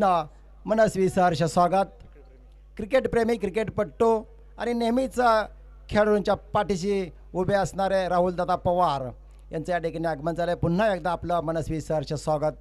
मनस्वी सहर्ष स्वागत. क्रिकेटप्रेमी क्रिकेटपट्टू आणि नेहमीच खेळाडूंच्या पाठीशी उभे असणारे राहुलदादा पवार यांचं या ठिकाणी आगमन झालं. पुन्हा एकदा आपलं मनस्वी सहर्ष स्वागत.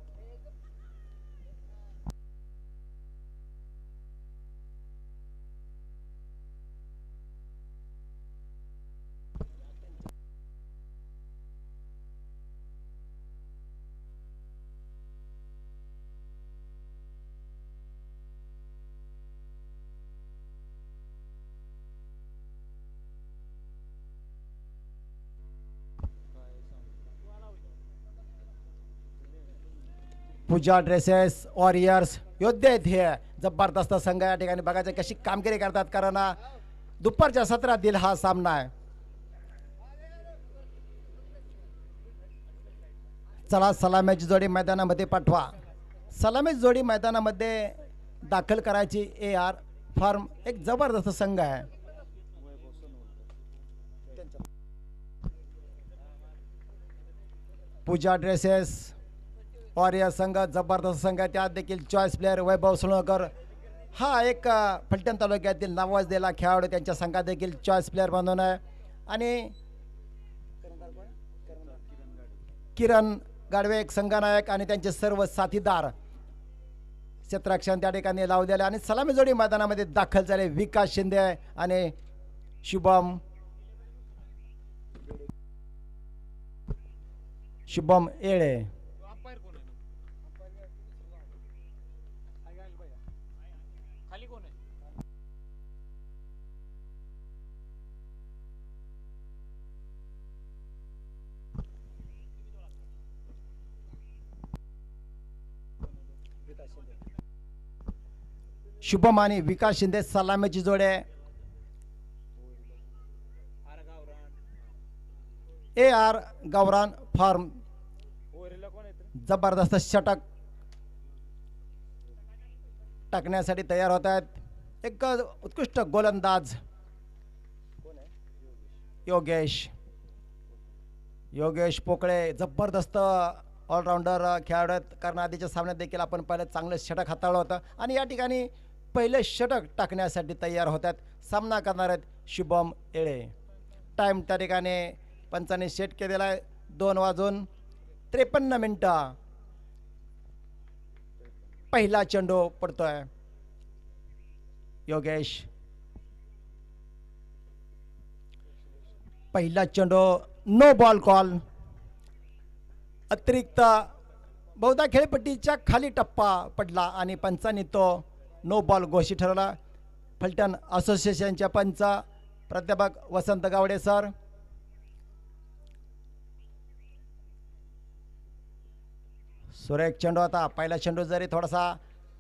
पूजा ड्रेसेस वॉरियर्स योद्धे आहेत हे जबरदस्त संघ या ठिकाणी बघायचं कशी कामगिरी करतात. कारण दुपारच्या सत्रातील हा सामना आहे. चला सलामीची जोडी मैदानामध्ये पाठवा. सलामीची जोडी मैदानामध्ये दाखल करायची AR फार्म एक जबरदस्त संघ आहे. पूजा ड्रेसेस वॉरियर संघ जबरदस्त संघ आहे. त्यात देखील चॉईस प्लेअर वैभव सोनकर हा एक फलटण तालुक्यातील नावाजलेला खेळाडू त्यांच्या संघात देखील चॉईस प्लेअर बनवून आहे. आणि किरण गाडवे एक संघनायक आणि त्यांचे सर्व साथीदार क्षेत्ररक्षण त्या ठिकाणी लावलेले. आणि सलामी जोडी मैदानामध्ये दाखल झाले विकास शिंदे आणि शुभम येळे. शुभम आणि विकास शिंदे सलामीची जोडी आहे. AR गावरान फार्म जबरदस्त षटक टाकण्यासाठी तयार होत आहेत. एक उत्कृष्ट गोलंदाज योगेश पोकळे जबरदस्त ऑलराऊंडर खेळाडू आहेत. कारण आधीच्या सामन्यात देखील आपण पहिलं चांगलं षटक हाताळलं होतं आणि या ठिकाणी पहिले षटक टाकण्यासाठी तयार होतात. सामना करणार आहेत शुभम येळे. टाइम त्या ठिकाणी पंचांनी सेट केलेला आहे 2:53 पहिला चेंडू पडतोय. योगेश पहिला चेंडू नो बॉल कॉल. अतिरिक्त बहुधा खेळपट्टीच्या खाली टप्पा पडला आणि पंचांनी तो नो बॉल घोषित ठरवला. फलटण असोसिएशनच्या पंच प्राध्यापक वसंत गावडे सर. सुरेख चेंडू. आता पहिला चेंडू जरी थोडासा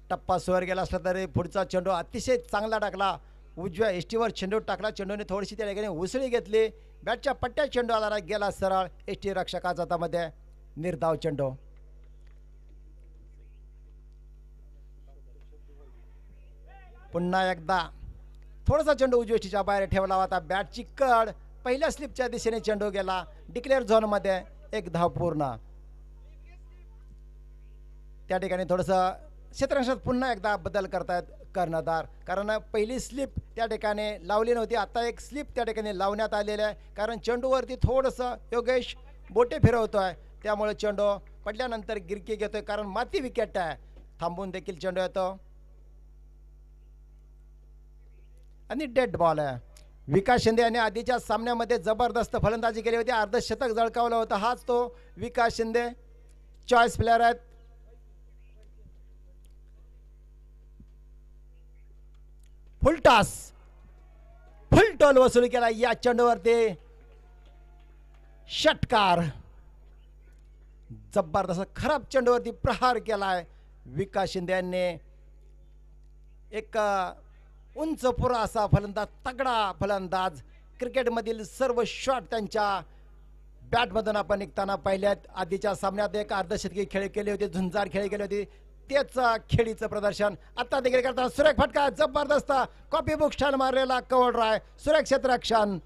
टप्पा सुवर गेला असला तरी पुढचा चेंडू अतिशय चांगला टाकला. उजव्या एसटीवर चेंडू टाकला. चेंडूने थोडीशी त्या ठिकाणी उसळी घेतली. बॅटच्या पट्ट्या चेंडू आला गेला सरळ एसटी रक्षकाच्या हातामध्ये. निर्धाव चेंडू. पुन्हा एकदा थोडासा चेंडू उजव्या एसटीच्या बाहेर ठेवला होता. बॅटची कड पहिल्या स्लिपच्या दिशेने चेंडू गेला. डिक्लेअर झोनमध्ये एक धाव पूर्ण. त्या ठिकाणी थोडंसं क्षेत्ररक्षणात पुन्हा एकदा बदल करतायत कर्णधार. कारण पहिली स्लिप त्या ठिकाणी लावली नव्हती. आता एक स्लिप त्या ठिकाणी लावण्यात आलेली आहे. कारण चेंडूवरती थोडंसं योगेश बोटे फिरवतोय त्यामुळे चेंडू पडल्यानंतर गिरकी घेतोय. कारण माती विकेट आहे. थांबून देखील चेंडू येतो आणि डेड बॉल आहे. विकास शिंदे यांनी आधीच्या सामन्यामध्ये जबरदस्त फलंदाजी केली होती. अर्धशतक झळकावलं होतं. हाच तो विकास शिंदे चॉईस प्लेअर आहेत. फुल टोल वसूल केला या चेंडूवरती. षटकार. जबरदस्त खराब चेंडूवरती प्रहार केलाय विकास शिंदे यांनी. एक उंच पुरा असा फलंदाज, तगडा फलंदाज. क्रिकेटमधील सर्व शॉट त्यांच्या बॅटमधून आपण निघताना पाहिल्यात. आधीच्या सामन्यात एक अर्धशतकी खेळ केली होती. झुंजार खेळ केली होती. तेच खेळीचं प्रदर्शन आता देखील करताना सुरेख फटका. जबरदस्त कॉपी बुक स्टाईल मारलेला कव्हर ड्राय. सुरेख क्षेत्ररक्षण.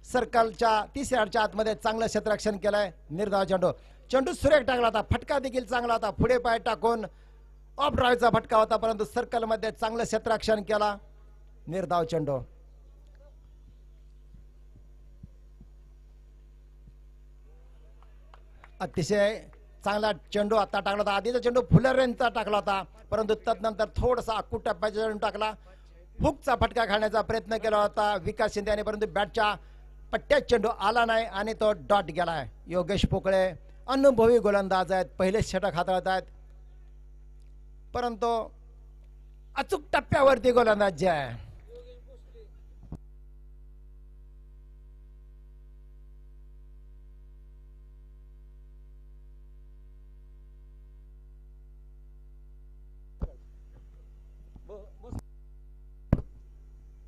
सर्कलच्या 30 यार्डच्या आतमध्ये चांगलं क्षेत्ररक्षण केलंय. निर्धाव चेंडू. चेंडू सुरेख टाकला होता. फटका देखील चांगला होता. पुढे पाय टाकून ऑफ ड्राईव्हचा फटका होता, परंतु सर्कल मध्ये चांगलं क्षेत्ररक्षण केला. निर्धाव चेंडू. अतिशय चांगला चेंडू आता टाकला होता. आधीचा चेंडू फुलर यांचा टाकला होता, परंतु तदनंतर थोडासा आकुटप्प्याचा चेंडू टाकला. हुकचा फटका घालण्याचा प्रयत्न केला होता विकास शिंदे यांनी, परंतु बॅटच्या पट्ट्यात चेंडू आला नाही आणि तो डॉट गेलाय. योगेश पोकळे अनुभवी गोलंदाज आहेत, पहिले षटक हाताळत आहेत, परंतु अचूक टप्प्यावरती गोलंदाज जे आहे.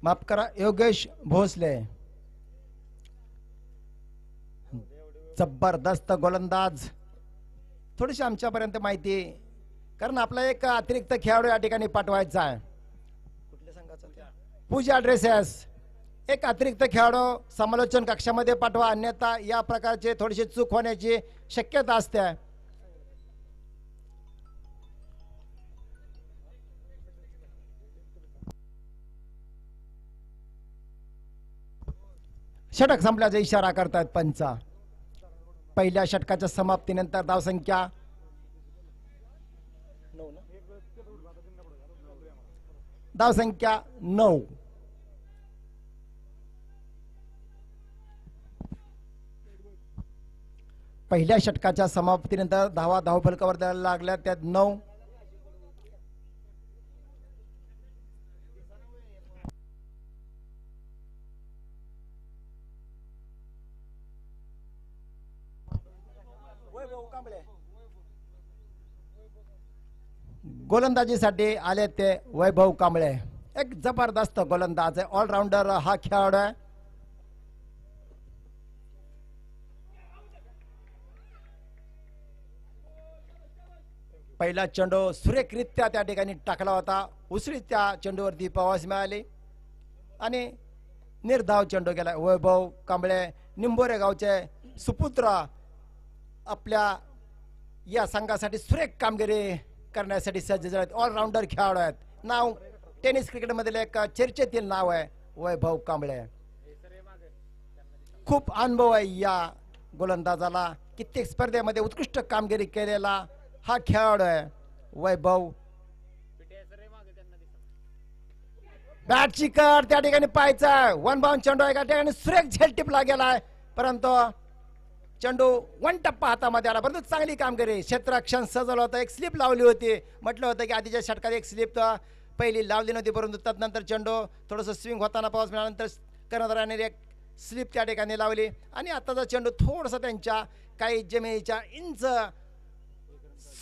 माफ करा, योगेश भोसले जबरदस्त गोलंदाज. थोडीशी आमच्यापर्यंत माहिती, कारण आपला एक अतिरिक्त खेळाडू या ठिकाणी पाठवायचा आहे. कुठल्या संघाचा? पूजा ड्रेसेस. एक अतिरिक्त खेळाडू समालोचन कक्षामध्ये पाठवा, अन्यथा या प्रकारचे थोडीशी चूक होण्याची शक्यता असते. षटक संपल्याचा इशारा करतायत पंच. पहिल्या षटकाच्या समाप्तीनंतर धावसंख्या 9. पहिल्या षटकाच्या समाप्तीनंतर धावा धावफलकावर द्यायला लागल्या, त्यात 9. गोलंदाजीसाठी आले ते वैभव कांबळे. एक जबरदस्त गोलंदाज आहे, ऑलराऊंडर हा खेळाडू आहे. पहिला चेंडू सुरेखरित्या त्या ठिकाणी टाकला होता, उसळी त्या चेंडूवरती पवास मिळाली आणि निर्धाव चेंडू गेला. वैभव कांबळे निंबोरे गावचे सुपुत्र आपल्या या संघासाठी सुरेख कामगिरी करण्यासाठी सज्ज झालेत. ऑलराऊंडर खेळाडू आहेत. नाव टेनिस क्रिकेट मधील एक चर्चेतील नाव आहे वैभव कांबळे. खूप अनुभव आहे या गोलंदाजाला, कित्येक स्पर्धेमध्ये उत्कृष्ट कामगिरी केलेला हा खेळाडू आहे वैभव. बॅटची कर त्या ठिकाणी पाहायचा, वन बाउंड चेंडू आहे, त्या ठिकाणी सुरेख झेल टिपला गेलाय, परंतु चेंडू वन टप्पा हातामध्ये आला, परंतु चांगली कामगिरी. क्षेत्ररक्षण सजवलं होतं, एक स्लिप लावली होती. म्हटलं होतं की आधीच्या षटकात एक स्लिप पहिली लावली नव्हती, परंतु तदनंतर चेंडू थोडंसं स्विंग होताना पाऊस मिळाल्यानंतर कर्णधाराने एक स्लिप त्या ठिकाणी लावली आणि आताचा चेंडू थोडासा त्यांच्या काही जमिनीच्या इंच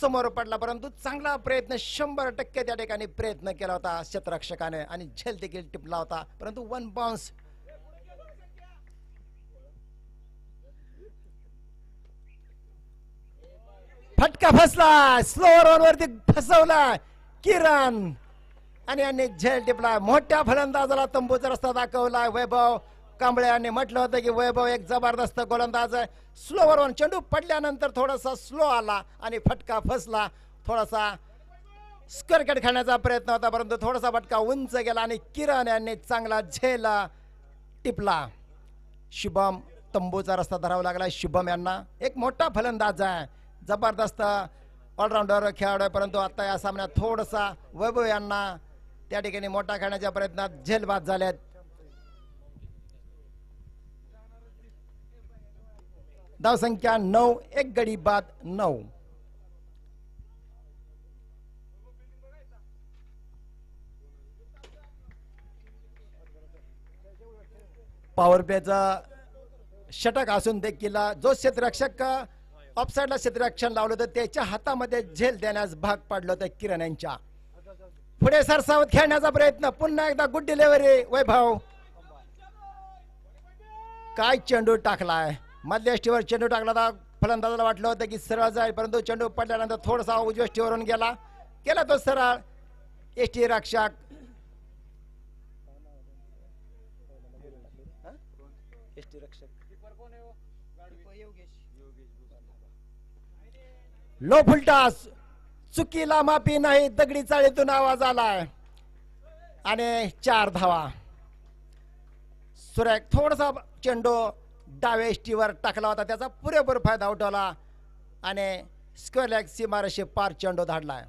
समोर पडला, परंतु चांगला प्रयत्न 100% त्या ठिकाणी प्रयत्न केला होता क्षेत्ररक्षकाने आणि झेल देखील टिपला होता, परंतु वन बाउन्स. फटका फसला, स्लोअर वरती फसवला किरण आणि यांनी झेल टिपला. मोठ्या फलंदाजाला तंबूचा रस्ता दाखवला वैभव कांबळे यांनी. म्हटलं होतं की वैभव एक जबरदस्त गोलंदाज आहे. स्लोवर चेंडू पडल्यानंतर थोडासा स्लो आला आणि फटका फसला. थोडासा स्क्वेअर खेळण्याचा प्रयत्न होता, परंतु थोडासा फटका उंच गेला आणि किरण यांनी चांगला झेल टिपला. शुभम तंबूचा रस्ता धरावा लागला शुभम यांना. एक मोठा फलंदाज आहे, जबरदस्त ऑलराऊंडर खेळाडू आहे, परंतु आता या सामन्यात थोडासा वैभव यांना त्या ठिकाणी मोठा खेळण्याच्या प्रयत्नात झेलबाद झाल्यात. धावसंख्या 9, एक गडी बाद 9. पॉवर प्लेचा षटक असून देखील जो क्षेत्ररक्षक ऑफसाईडला क्षेत्ररक्षण लावलं तर त्याच्या हातामध्ये झेल देण्यास भाग पडलं होतं किरण यांच्या. पुढे सरसावत खेळण्याचा प्रयत्न, पुन्हा एकदा गुड डिलिव्हरी वैभव. काय चेंडू टाकलाय, मधल्या एष्टीवर चेंडू टाकला होता. फलंदाजाला वाटलं होतं की सरळ जाईल, परंतु चेंडू पडल्यानंतर थोडासा उजव्या एष्टीवरून गेला तो सरळ. एष्टी रक्षक लो फुलटास चुकीला माफी नाही, दगडी चाळीतून आवाज आलाय आणि 4 धावा. सुरेख थोडासा चेंडू डाव्या एष्टीवर टाकला होता, त्याचा पुरेपूर फायदा उठवला आणि स्क्वेअर लेग सीमारेषे पार चेंडू धाडलाय.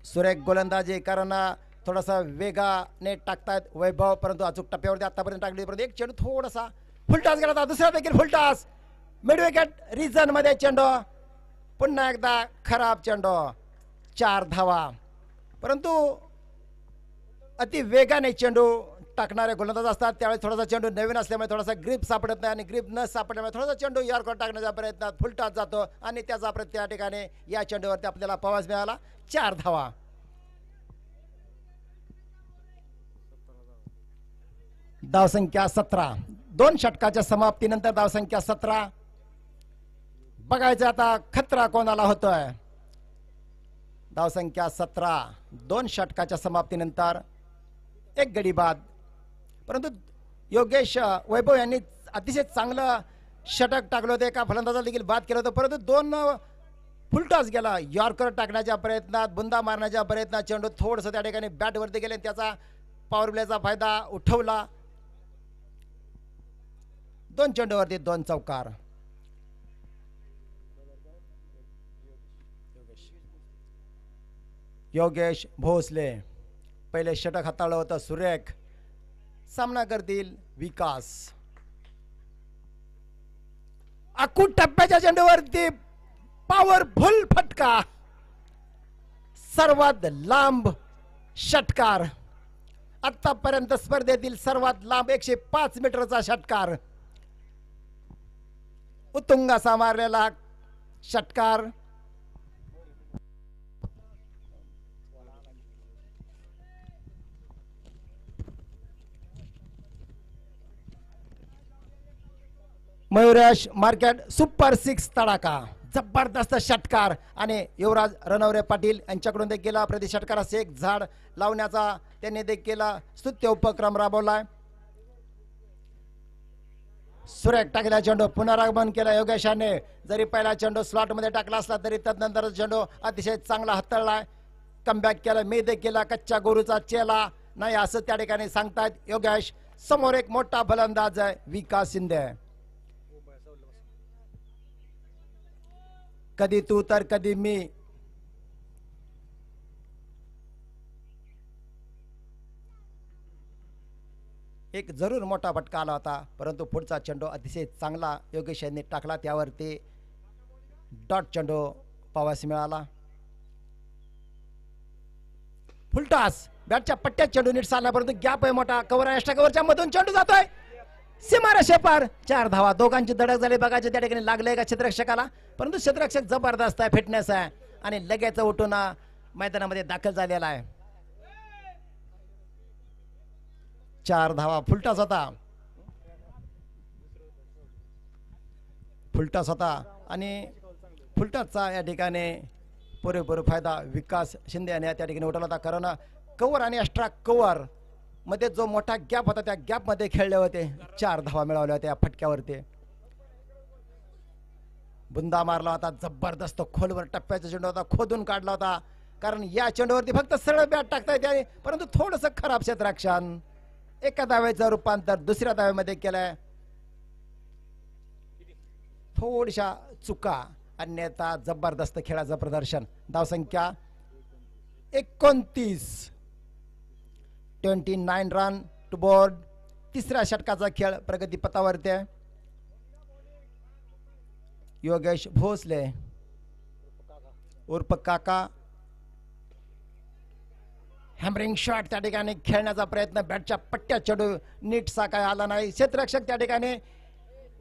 सुरेख गोलंदाजी कारण थोडासा वेगाने टाकतायत वैभव, परंतु अचूक टप्प्यावरती आतापर्यंत टाकली, परंतु एक चेंडू थोडासा फुलटॉस गेला होता, दुसरा देखील फुलटॉस. मिड विकेट रिजन मध्ये चेंडू, पुन्हा एकदा खराब चेंडू. 4 धावा. परंतु अति वेगाने चेंडू टाकणारे गोलंदाज असतात, त्यावेळेस थोडासा चेंडू नवीन असल्यामुळे थोडासा ग्रीप सापडत नाही आणि ग्रीप न सापडल्यामुळे थोडासा चेंडू यॉर्कर टाकण्याच्या प्रयत्नात फुलटॉस जातो आणि त्याचा प्रत्येक ठिकाणी या चेंडूवरती आपल्याला पवास मिळाला. 4 धावा. धावसंख्या 17. 2 षटकाच्या समाप्तीनंतर धावसंख्या 17. बघायचं आता खतरा कोणाला होतोय. धावसंख्या 17. 2 षटकाच्या समाप्तीनंतर 1 गडी बाद. परंतु योगेश वैभव यांनी अतिशय चांगलं षटक टाकलं होतं, एका फलंदाजाला देखील बाद केलं होतं, परंतु 2 फुलटॉस गेला. यॉर्कर टाकण्याच्या प्रयत्नात, बुंदा मारण्याच्या प्रयत्नात चेंडू थोडंसं त्या ठिकाणी बॅटवरती गेले, त्याचा पॉवर प्लेचा फायदा उठवला. 2 चेंडूवरती 2 चौकार. योगेश भोसले पहिले षटक हाताळलं होतं. सुरेख सामना करतील विकास. अकूट टप्प्याच्या चेंडूवरती पॉवरफुल फटका, सर्वात लांब षटकार, आतापर्यंत स्पर्धेतील सर्वात लांब 105 मीटरचा षटकार, उत्तुंग असा मारलेला षटकार. मयुरेश मार्केट सुपर 6 तडाखा, जबरदस्त षटकार आणि युवराज रणवरे पाटील यांच्याकडून देखील प्रति षटकारास 1 झाड लावण्याचा त्यांनी देखील स्तुत्य उपक्रम राबवलाय. सुरेख टाकलेला चेंडू पुनरागमन केला योगेशाने. जरी पहिला चेंडू स्लॉट मध्ये टाकला असला तरी तदनंतर चेंडू अतिशय चांगला हाताळलाय, कमबॅक केला. मी देखील कच्च्या गोरूचा चेला नाही असं त्या ठिकाणी सांगतायत योगेश. समोर एक मोठा फलंदाज आहे विकास शिंदे. कधी तू तर कधी मी. एक जरूर मोठा फटका आला होता, परंतु पुढचा चेंडू अतिशय चांगला योगेश यांनी टाकला, त्यावरती डॉट चेंडू पावास मिळाला. फुलटॉस बॅटच्या पट्ट्यात चेंडू नीट चालला, परंतु गॅप आहे मोठा. कव्हर आहे, एक्स्ट्रा कव्हरच्या मधून चेंडू जातोय सीमारेषे पार. 4 धावा. दोघांची धडक झाली. बघायचे त्या ठिकाणी लागले का क्षेत्ररक्षकाला, परंतु क्षेत्ररक्षक जबरदस्त आहे, फिटनेस आहे आणि लगेच उठून मैदानामध्ये दाखल झालेला आहे. 4 धावा. फुलटॉस होता, फुलटॉस होता आणि फुलटॉसचा या ठिकाणी पुरेपूर फायदा विकास शिंदे यांनी त्या ठिकाणी उठवला होता, कारण कव्हर आणि एक्स्ट्रा कव्हर मध्ये जो मोठा गॅप होता त्या गॅप मध्ये खेळले होते. 4 धावा मिळवल्या होत्या फटक्यावरती. बुंदा मारला होता, जबरदस्त खोलवर टप्प्याचा चेंडू होता, खोदून काढला होता, कारण या चेंडूवरती फक्त सरळ बॅट टाकता येते, परंतु थोडस खराब क्षेत्ररक्षण. एका दाव्याचं रूपांतर दुसऱ्या दाव्यामध्ये केलंय. थोड्याशा चुका, अन्यथा जबरदस्त खेळाचं प्रदर्शन. धावसंख्या 29. 29 रन टू बोर्ड. तिसऱ्या षटकाचा खेळ प्रगतीपथावरती आहे. योगेश भोसले उर्फ काका हॅमरिंग शॉट त्या ठिकाणी खेळण्याचा प्रयत्न, बॅटच्या पट्ट्यात चेंडू नीटसा काय आला नाही. क्षेत्ररक्षक त्या ठिकाणी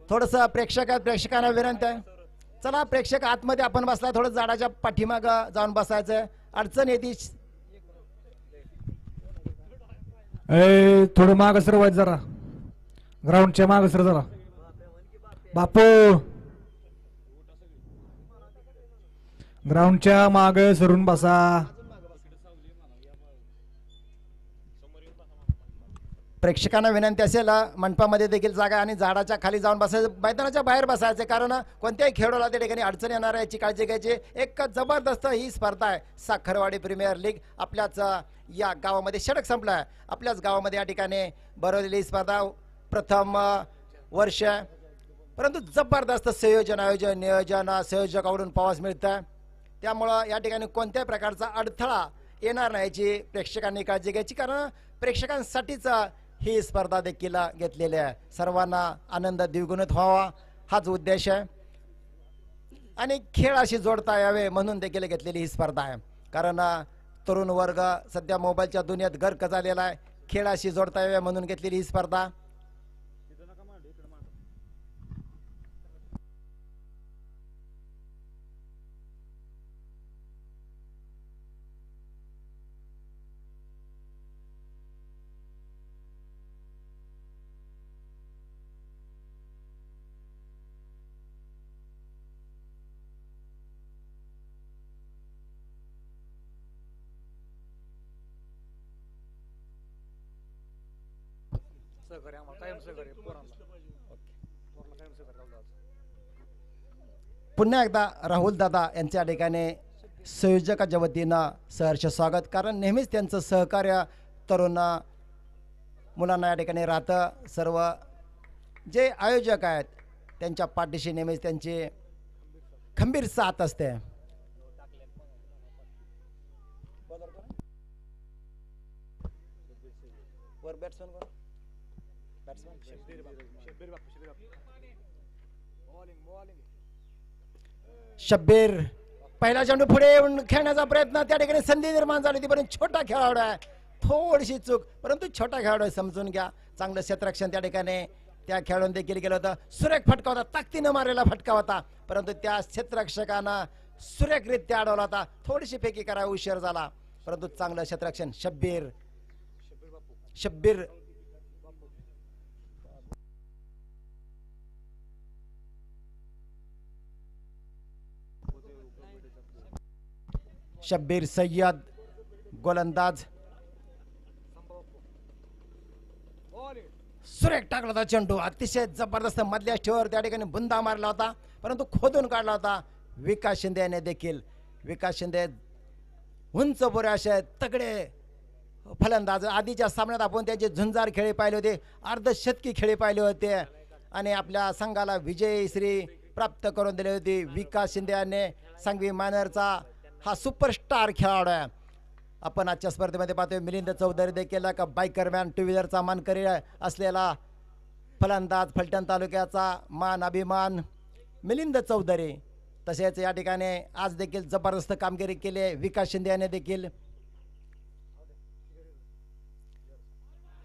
थोडस प्रेक्षकांना विनंती आहे, चला प्रेक्षक आतमध्ये आपण बसला, थोडं झाडाच्या पाठीमाग जाऊन बसायचं, अडचण येते. थोडं माग सर व्हायचं, जरा ग्राउंडच्या माग सर जरा. बापू ग्राउंडच्या माग सरून बसा. प्रेक्षकांना विनंती असेल मंडपामध्ये देखील जागा आणि झाडाच्या खाली जाऊन बसायचं, मैदानाच्या बाहेर बसायचं, कारण कोणत्याही खेळाडूला त्या ठिकाणी अडचण येणार याची काळजी घ्यायची. एक जबरदस्त ही स्पर्धा आहे साखरवाडी प्रीमियर लीग. आपल्याच या गावामध्ये षटक संपलं आहे. आपल्याच गावामध्ये या ठिकाणी भरवलेली स्पर्धा प्रथम वर्ष आहे, परंतु जबरदस्त संयोजन आयोजन नियोजन संयोजकाकडून पाहावयास मिळतं. त्यामुळं या ठिकाणी कोणत्याही प्रकारचा अडथळा येणार नाही याची प्रेक्षकांनी काळजी घ्यायची, कारण प्रेक्षकांसाठीच ही स्पर्धा देखील घेतलेली आहे. सर्वांना आनंद द्विगुणित व्हावा हाच उद्देश आहे आणि खेळाशी जोडता यावे म्हणून देखील घेतलेली ही स्पर्धा आहे. कारण तरुण वर्ग सध्या मोबाईलच्या दुनियेत गर्क झालेला आहे. खेळाशी जोडता यावे म्हणून घेतलेली ही स्पर्धा. पुन्हा एकदा राहुल दादा यांच्या ठिकाणी संयोजकाच्या वतीनं सहर्ष स्वागत, कारण नेहमीच त्यांचं सहकार्य तरुण मुलांना या ठिकाणी राहतं. सर्व जे आयोजक आहेत त्यांच्या पाठीशी नेहमीच त्यांची खंबीर साथ असते. शब्बीर पहिला चेंडू पुढे येऊन खेळण्याचा प्रयत्न, त्या ठिकाणी संधी निर्माण झाली होती, परंतु छोटा खेळाडू आहे, थोडीशी चूक, परंतु छोटा खेळाडू आहे समजून घ्या. चांगलं क्षेत्ररक्षण त्या ठिकाणी त्या खेळाडून देखील केलं होतं. सुरेख फटका होता, ताकदीनं मारलेला फटका होता, परंतु त्या क्षेत्ररक्षकानं सुरेखरित्या अडवला होता. थोडीशी फेकी करावी उशीर झाला, परंतु चांगलं क्षेत्ररक्षण. शब्बीर शब्बीर सय्यद गोलंदाज, सुरेख टाकला होता चेंडू, अतिशय जबरदस्त मधल्या ठेवर त्या ठिकाणी बुंदा मारला होता, परंतु खोदून काढला होता विकास शिंदे याने देखील. विकास शिंदे उंच बोरे असे तगडे फलंदाज. आधीच्या सामन्यात आपण त्याचे झुंजार खेळी पाहिले होते, अर्धशतकी खेळी पाहिले होते आणि आपल्या संघाला विजयश्री प्राप्त करून दिली होती. विकास शिंदे याने सांगवी मायनरचा हा सुपरस्टार खेळाडू आहे. आपण आजच्या स्पर्धेमध्ये पाहतोय मिलिंद चौधरी देखील का बायकरमॅन टू व्हीलरचा मानकरी असलेला फलंदाज, फलटण तालुक्याचा मान अभिमान मिलिंद चौधरी. तसेच या ठिकाणी आज देखील जबरदस्त कामगिरी केली आहे विकास शिंदे याने देखील.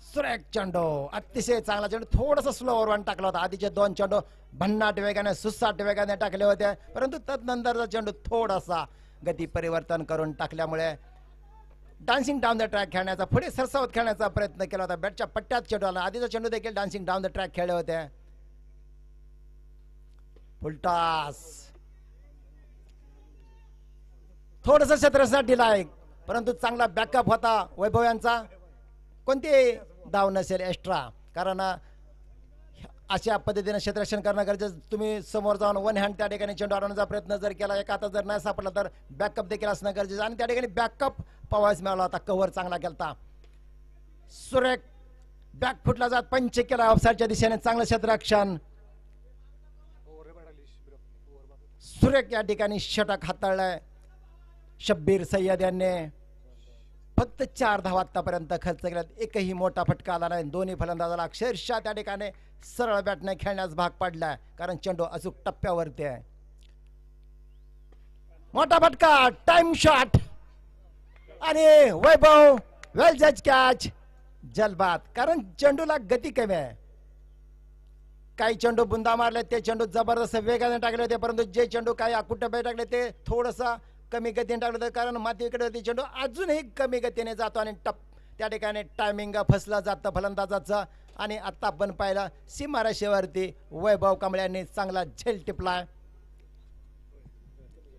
सुरेख चेंडू, अतिशय चांगला चेंडू, थोडासा स्लोवर वन टाकला होता. आधीचे दोन चेंडू भन्नाट वेगाने सुसाट वेगाने टाकले होते, परंतु तदनंतरचा चेंडू थोडासा गती परिवर्तन करून टाकल्यामुळे डान्सिंग डाऊन द ट्रॅक खेळण्याचा, पुढे सरसावत खेळण्याचा प्रयत्न केला होता. बॅटच्या पट्ट्यात चेंडू आला. आधीचा चेंडू देखील डान्सिंग डाऊन द ट्रॅक खेळले होते. फुलटॉस, थोडस क्षेत्रासाठी दिलाय, परंतु चांगला बॅकअप होता वैभव यांचा. कोणती धाव नसेल एक्स्ट्रा, कारण अशा पद्धतीने क्षेत्ररक्षण करणं गरजेचं. तुम्ही समोर जाऊन वन हँड त्या ठिकाणी चेंडू अडवण्याचा प्रयत्न जर केला, एका हातात जर नाही सापडला तर बॅकअप देखील असणं गरजेचं, आणि त्या ठिकाणी बॅकअप पाहायला मिळाला होता. कव्हर चांगला केलता. सुरेख बॅक फुटला जात पंच केला ऑफसाईडच्या दिशेने. चांगलं क्षेत्ररक्षण. सुरेख या ठिकाणी षटक हाताळलाय शब्बीर सय्यद यांनी. फक्त 4 धावा आतापर्यंत खर्च केल्यात, एकही मोठा फटका आला नाही. दोन्ही फलंदाजाला अक्षरशः त्या ठिकाणी सरळ बॅटने खेळण्यास भाग पडलाय, कारण चेंडू अचूक टप्प्यावरती आहे. मोठा फटका, टाइम शॉट, आणि वैभव वेल जज कॅच, जलबाद, कारण चेंडूला गती कमी आहे. काही चेंडू बुंदा मारले, ते चेंडू जबरदस्त वेगाने टाकले होते, परंतु जे चेंडू काही अकुटबे टाकले ते थोडस कमी गतीने टाकलं होतं, कारण मातीकडे होती. चेंडू अजूनही कमी गतीने जातो आणि त्या ठिकाणी टायमिंग फसलं जातं फलंदाजाचं. आणि आता आपण पाहिलं सीमारेषेवरती वैभव कांबळे यांनी चांगला झेल टिपलाय.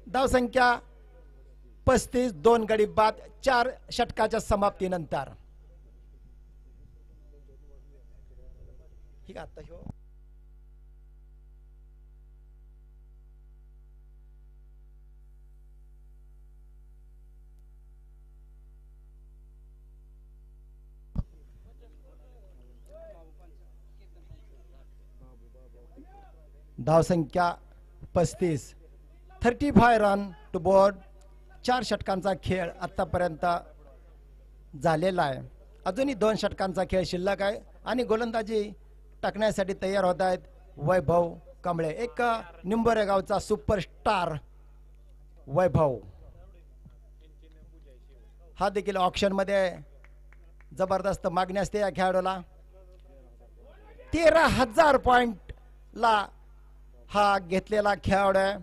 धावसंख्या 35, 2 गडी बाद 4 षटकाच्या समाप्तीनंतर. ही का आता ह्यो धावसंख्या 35, 35 रन टू बोर्ड. 4 षटकांचा खेळ आतापर्यंत झालेला आहे. अजूनही 2 षटकांचा खेळ शिल्लक आहे आणि गोलंदाजी टाकण्यासाठी तयार होत आहेत वैभव कांबळे. एक निंबोरे गावचा सुपरस्टार वैभव हा देखील ऑक्शन मध्ये जबरदस्त मागणी असते या खेळाडूला. 13,000 पॉइंट ला हा घेतलेला खेळाडू आहे.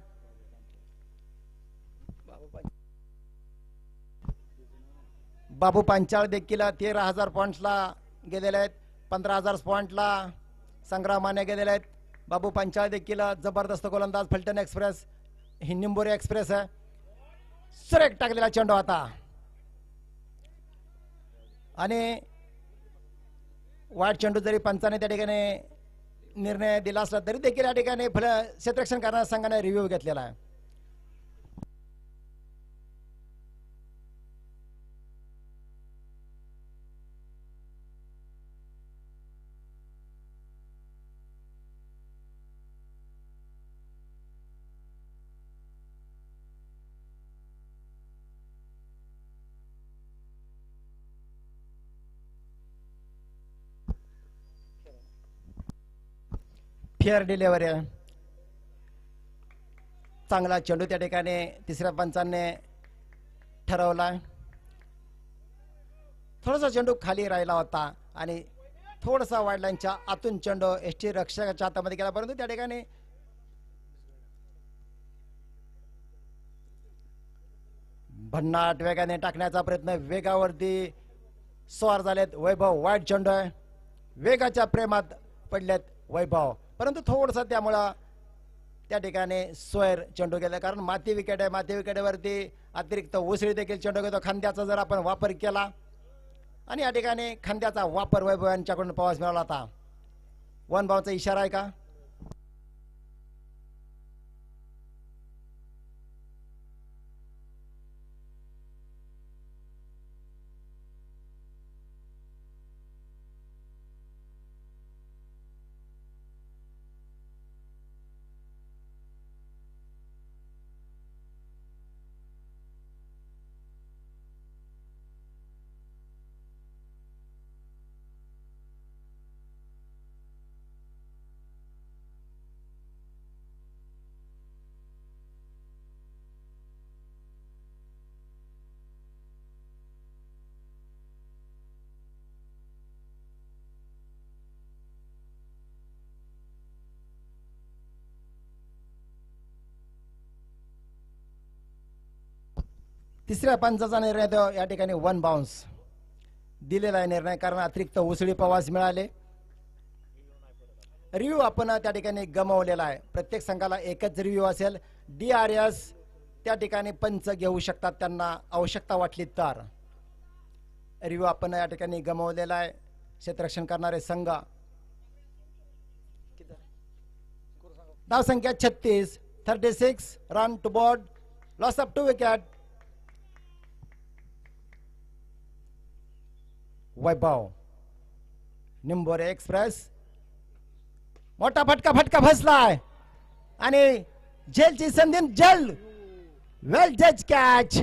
बाबू पांचाळ देखील 13,000 पॉइंट्सला गेलेले आहेत. 15,000 पॉइंटला संग्रामाने गेलेले आहेत. बाबू पांचाळ देखील जबरदस्त गोलंदाज. फलटण एक्सप्रेस ही निंबोरी एक्सप्रेस आहे. सुरेख टाकलेला चेंडू आता आणि वाईट चेंडू जरी पंचाने त्या ठिकाणी निर्णय दिला असला तरी देखील या ठिकाणी क्षेत्ररक्षण करणाऱ्या संघाने रिव्ह्यू घेतलेला आहे. फेअर डिलिव्हरी आहे. चांगला चेंडू त्या ठिकाणी तिसऱ्या पंचाने ठरवला. थोडासा चेंडू खाली राहिला होता आणि थोडासा वाईडलाईनच्या आतून चेंडू एसटी रक्षकाच्या हातामध्ये गेला, परंतु त्या ठिकाणी भन्नाट वेगाने टाकण्याचा प्रयत्न. वेगावरती स्वार झालेत वैभव. वाईट चेंडू आहे. वेगाच्या प्रेमात पडलेत वैभव, परंतु थोडसा त्यामुळं त्या ठिकाणी सोयर चेंडू गेला. कारण माती विकेट आहे. माती विकेटवरती अतिरिक्त उसळी देखील चेंडू घेतो. खांद्याचा जर आपण वापर केला आणि या ठिकाणी खांद्याचा वापर वैभव यांच्याकडून पाहास मिळाला होता. 1 बॉलचा इशारा आहे का? तिसऱ्या पंचाचा निर्णय तो या ठिकाणी 1 बाउन्स दिलेला आहे निर्णय, कारण अतिरिक्त उसळी प्रवास मिळाले. रिव्ह्यू आपण त्या ठिकाणी गमावलेला आहे. प्रत्येक संघाला एकच रिव्ह्यू असेल. DRS त्या ठिकाणी पंच घेऊ शकतात त्यांना आवश्यकता वाटली तर. रिव्ह्यू आपण या ठिकाणी गमावलेला आहे. क्षेत्ररक्षण करणारे संघ. धावसंख्या 36, 36 run to board. Loss of 2 wicket. Vaibhav Nimbore express. मोठा फटका फसलाय आणि झेलची संधी. जल वेल जज कॅच.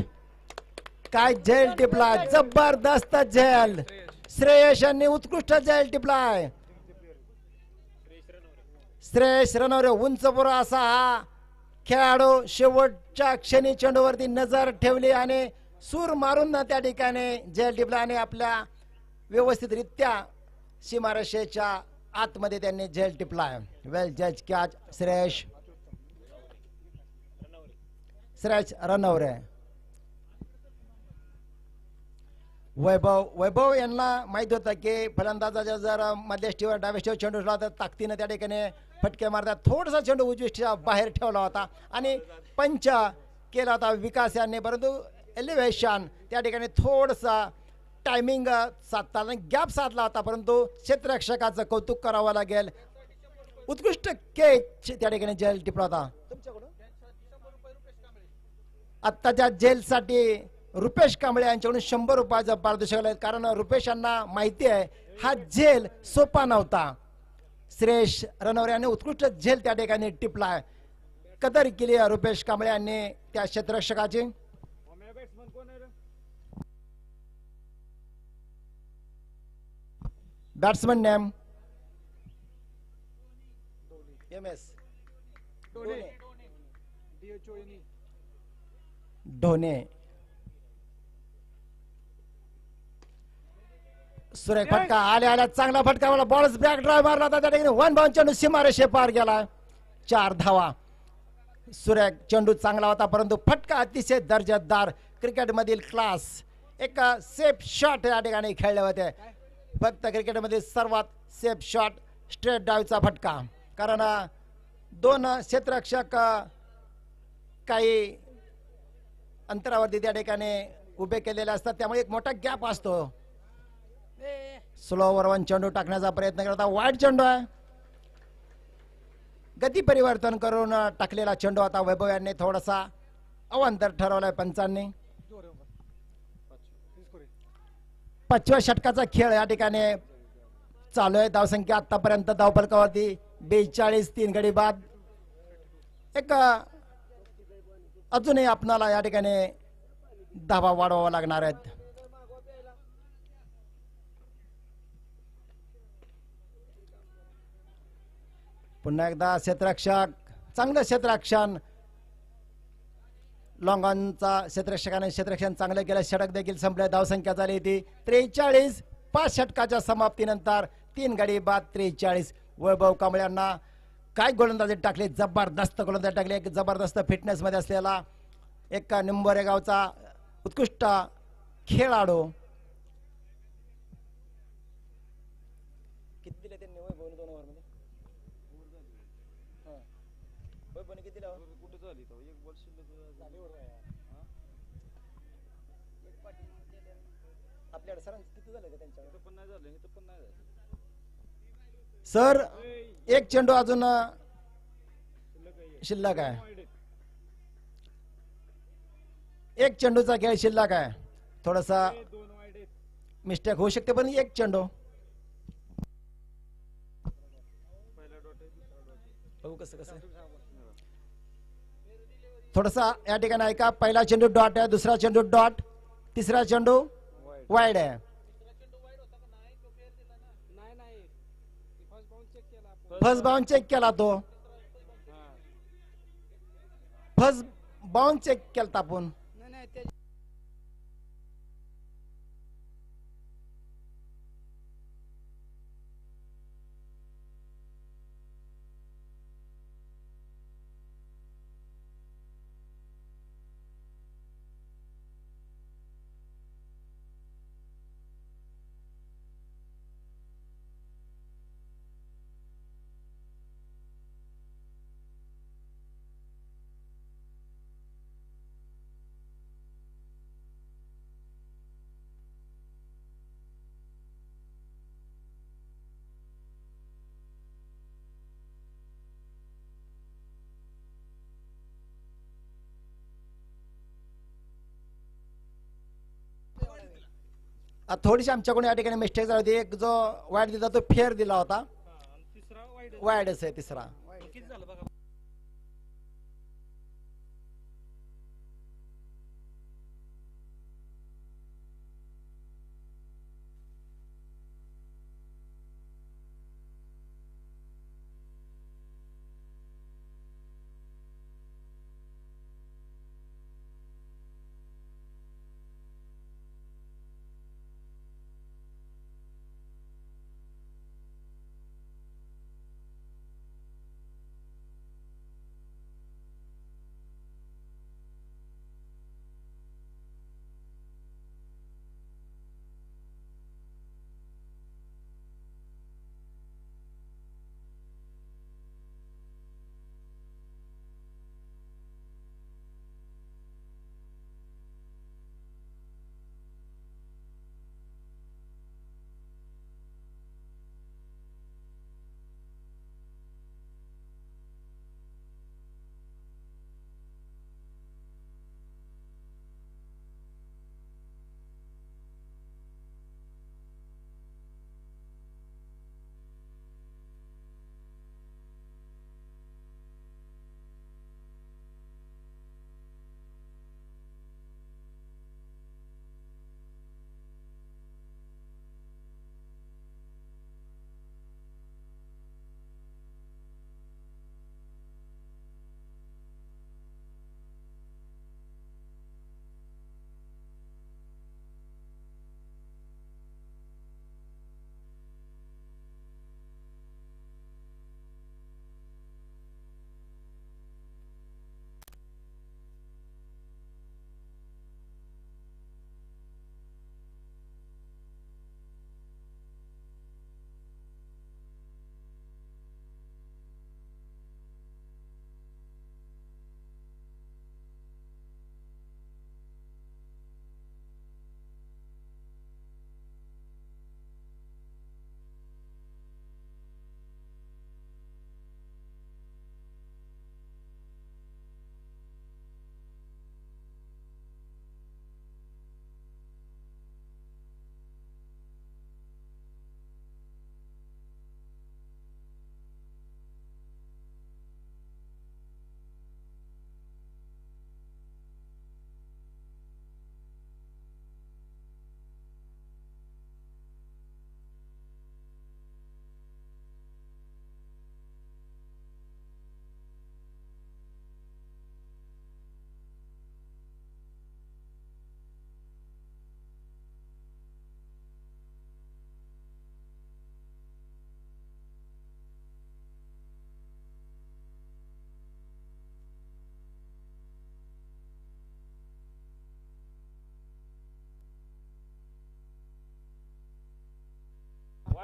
काय झेल टिपला. जबरदस्त झेल. श्रेयस यांनी उत्कृष्ट झेल टिपलाय. श्रेयस रनवरे उंचपुरा असा हा खेळाडू शेवटच्या क्षणी चेंडूवरती नजर ठेवली आणि सूर मारून त्या ठिकाणी झेल टिपला आणि आपल्या व्यवस्थितरित्या सीमारेषेच्या आतमध्ये त्यांनी झेल टिपलाय. वेल जज कॅच. श्रेयस रनवरे. वैभव यांना माहित होतं की फलंदाजाच्या जर मध्यष्टीवर डाव्याष्टीवर चेंडू ठेवला तर ताकदीने त्या ठिकाणी फटके मारतात. थोडासा चेंडू उजवीष्टीच्या बाहेर ठेवला होता आणि पंच केला होता विकास यांनी, परंतु एलिव्हेशन त्या ठिकाणी थोडसा टायमिंग साधताना गॅप साधला होता, परंतु क्षेत्ररक्षकाचं कौतुक करावं लागेल. उत्कृष्ट केच त्या ठिकाणी जेल टिपला होता. आत्ताच्या जेलसाठी रुपेश कांबळे यांच्याकडून 100 रुपयाचं पारितोषिक आलंय, कारण रुपेश यांना माहिती आहे हा झेल सोपा नव्हता. श्रेयश रणवरे यांनी उत्कृष्ट झेल त्या ठिकाणी टिपलाय. कदर केली आहे रुपेश कांबळे यांनी त्या क्षेत्ररक्षकाची. Batsman name MS Dhoni. सुरेख फटका आल्या चांगला फटका, मला बॉल्स बॅक ड्राईव्ह मारला होता त्या ठिकाणी. 1 बाउंड चेंडू सीमारेषे पार गेला. 4 धावा. सुरेख चेंडू चांगला होता, परंतु फटका अतिशय दर्जेदार क्रिकेटमधील क्लास. एक सेफ शॉट या ठिकाणी खेळले होते. फक्त क्रिकेटमध्ये सर्वात सेफ शॉट स्ट्रेट डायचा फटका, कारण 2 क्षेत्ररक्षक काही अंतरावरती त्या ठिकाणी उभे केलेले असतात, त्यामुळे एक मोठा गॅप असतो. स्लोवर 1 चेंडू टाकण्याचा प्रयत्न करता. वाईड चेंडू आहे. गती परिवर्तन करून टाकलेला चेंडू आता वैभव यांनी थोडासा अवांतर ठरवलाय पंचांनी. 5व्या षटकाचा खेळ या ठिकाणी चालू आहे. धावसंख्या आतापर्यंत धावफलकावरती 42, 3 गडी बाद. एक अजूनही आपणाला या ठिकाणी धावा वाढवावा लागणार आहेत. पुन्हा एकदा क्षेत्ररक्षक, चांगलं क्षेत्ररक्षण. लॉंगॉनचा क्षेत्ररक्षण चांगलं केलं. षटक देखील संपले. धावसंख्या झाली ती 43. 5 षटकाच्या समाप्तीनंतर 3 गडी बाद. 43. वैभव कांबळे यांना काय गोलंदाजी टाकली, जबरदस्त गोलंदाजी टाकली. एक जबरदस्त फिटनेस मध्ये असलेला एक निंबोरे गावचा उत्कृष्ट खेळाडू. किती दिले त्यांनी वैभवने 2 ओव्हर मध्ये? वैभवने किती दिला? कुठे झाली तो एक बॉल शिल्लक झाली वर आपल्याकडे सरांचं किती झालं का त्यांच्याकडे? पण नाही झालं, हे पण नाही झालं सर. एक चेंडू अजून शिल्लक आहे. एक चेंडूचा खेळ शिल्लक आहे. थोडासा मिस्टेक होऊ शकते, पण एक चेंडू कसं कसं थोडासा या ठिकाणी ऐका. पहिला चेंडू डॉट आहे, दुसरा चेंडू डॉट, तिसरा चेंडू वाईड आहे. फर्स्ट बाउंड चेक केला तो. फर्स्ट बाउंड चेक केला आपण. थोडीशी आमच्याकडून या ठिकाणी मिस्टेक झाली होती. एक जो वाईड दिला तो फेअर दिला होता. वाईडच आहे तिसरा.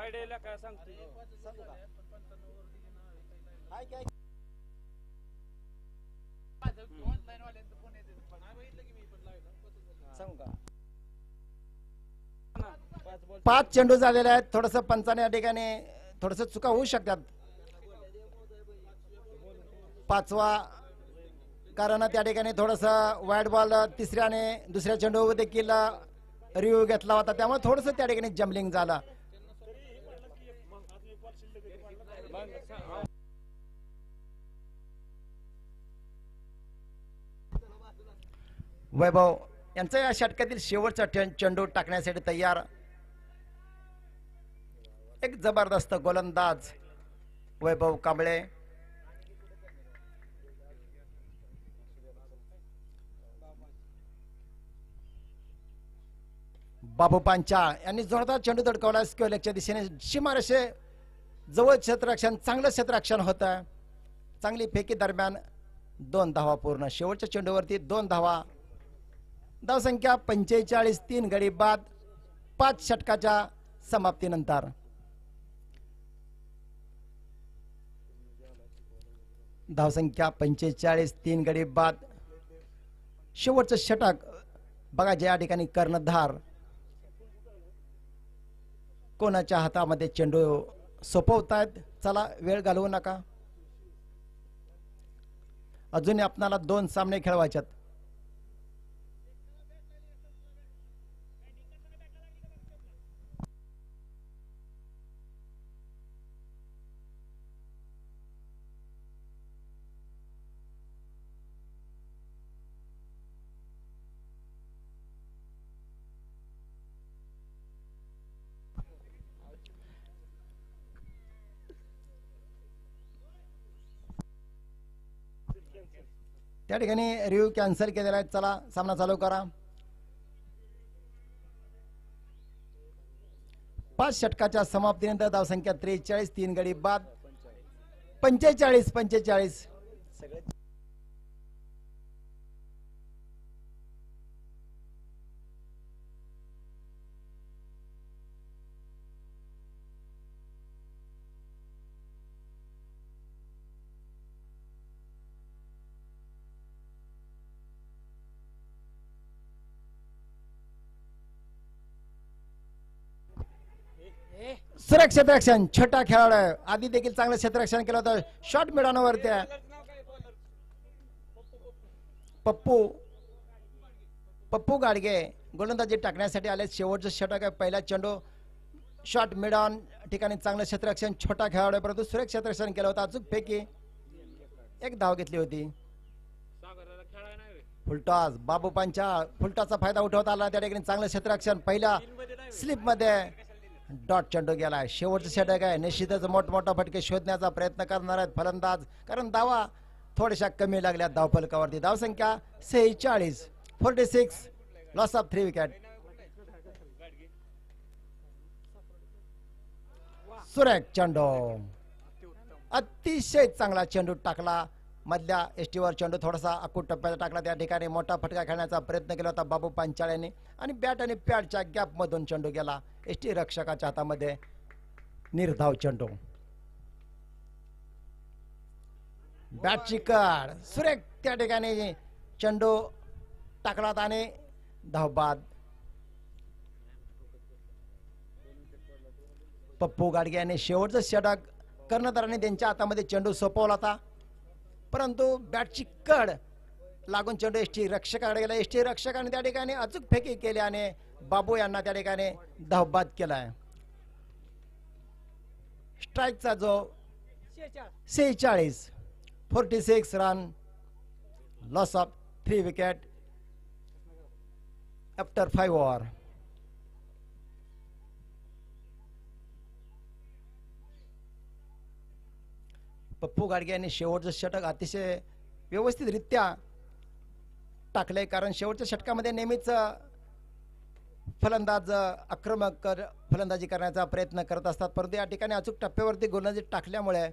आयडियाला काय सांगतो सांगू का? 5 चेंडू झालेले आहेत. थोडस पंचाने या ठिकाणी थोडस चुका होऊ शकतात. 5वा कारण त्या ठिकाणी थोडस वाईट बॉल तिसऱ्याने दुसऱ्या चेंडू देखील रिव्ह्यू घेतला होता, त्यामुळे थोडस त्या ठिकाणी जम्बलिंग झालं. वैभव यांचा या षटकातील शेवटचा चेंडू टाकण्यासाठी तयार. एक जबरदस्त गोलंदाज वैभव कांबळे. बाबू पांचाळ यांनी जोरदार चेंडू धडकवला. स्क्वेअर लेगच्या दिशेने सीमारेषे जवळ क्षेत्ररक्षण, चांगलं क्षेत्ररक्षण होतं. चांगली फेकी दरम्यान 2 धावा पूर्ण. शेवटच्या चेंडूवरती 2 धावा. धावसंख्या 45, 3 गडी बाद 5 षटकाच्या समाप्तीनंतर. धावसंख्या 45, 3 गडी बाद. शेवटचं षटक बघा, ज्या ठिकाणी कर्णधार कोणाच्या हातामध्ये चेंडू सोपवतायत. चला वेळ घालवू नका. अजूनही आपणाला 2 सामने खेळवायचे. त्या ठिकाणी रिव्ह्यू कॅन्सल केलेला आहे. चला सामना चालू करा. 5 षटकाच्या समाप्तीनंतर धावसंख्या 43, 3 गडी बाद 45. सुरेख क्षेत्ररक्षण छोटा खेळाडू आहे. आधी देखील चांगलं क्षेत्ररक्षण केलं होतं. शॉर्ट मिडॉनवरती पप्पू गाडगे गोलंदाजी टाकण्यासाठी आले. शेवटचं षटक आहे. पहिला चेंडू शॉर्ट मिडॉन ठिकाणी चांगलं क्षेत्ररक्षण, छोटा खेळाडू आहे, परंतु सुरेख क्षेत्ररक्षण केलं होतं. अचूक फेकी, 1 धाव घेतली होती. फुलटॉस बाबू पांचाळ, फुलटॉसचा फायदा उठवता आला. त्या ठिकाणी चांगलं क्षेत्ररक्षण, पहिला स्लिप मध्ये डॉट चेंडू गेलाय. शेवटचं षटक आहे. निश्चितच मोठमोठा फटके शोधण्याचा प्रयत्न करणार आहेत फलंदाज, कारण धावा थोड्याशा कमी लागल्या धावफलकावरती. धावसंख्या 46, लॉस ऑफ 3 विकेट. सुरेख चेंडू, अतिशय चांगला चेंडू टाकला. मधल्या एसटीवर चेंडू थोडासा अकूट टप्प्यात टाकला. त्या ठिकाणी मोठा फटका खेळण्याचा प्रयत्न केला होता बाबू पांचाळ यांनी, आणि बॅट आणि पॅडच्या गॅप मधून चेंडू गेला. एसटी रक्षकाच्या हातामध्ये निर्धाव चेंडू. बॅटची कड, सुरेख त्या ठिकाणी चेंडू टाकला आणि धाव बाद. पप्पू गाडगे यांनी शेवटचं षटक कर्णधारांनी त्यांच्या हातामध्ये चेंडू सोपवला होता, परंतु बॅटची कड लागून चेंडू एसटी रक्षकाकडे गेला. एसटी रक्षकाने त्या ठिकाणी अचूक फेकी केली आणि बाबू यांना त्या ठिकाणी धावबाद केलाय. स्ट्राईकचा जो 46 run, loss of 3 wicket after 5 over. Pappu Gadge यांनी शेवटचं षटक अतिशय व्यवस्थितरित्या टाकलंय, कारण शेवटच्या षटकामध्ये नेहमीच फलंदाज आक्रमक फलंदाजी करण्याचा प्रयत्न करत असतात, परंतु या ठिकाणी अचूक टप्प्यावरती गोलंदाजी टाकल्यामुळे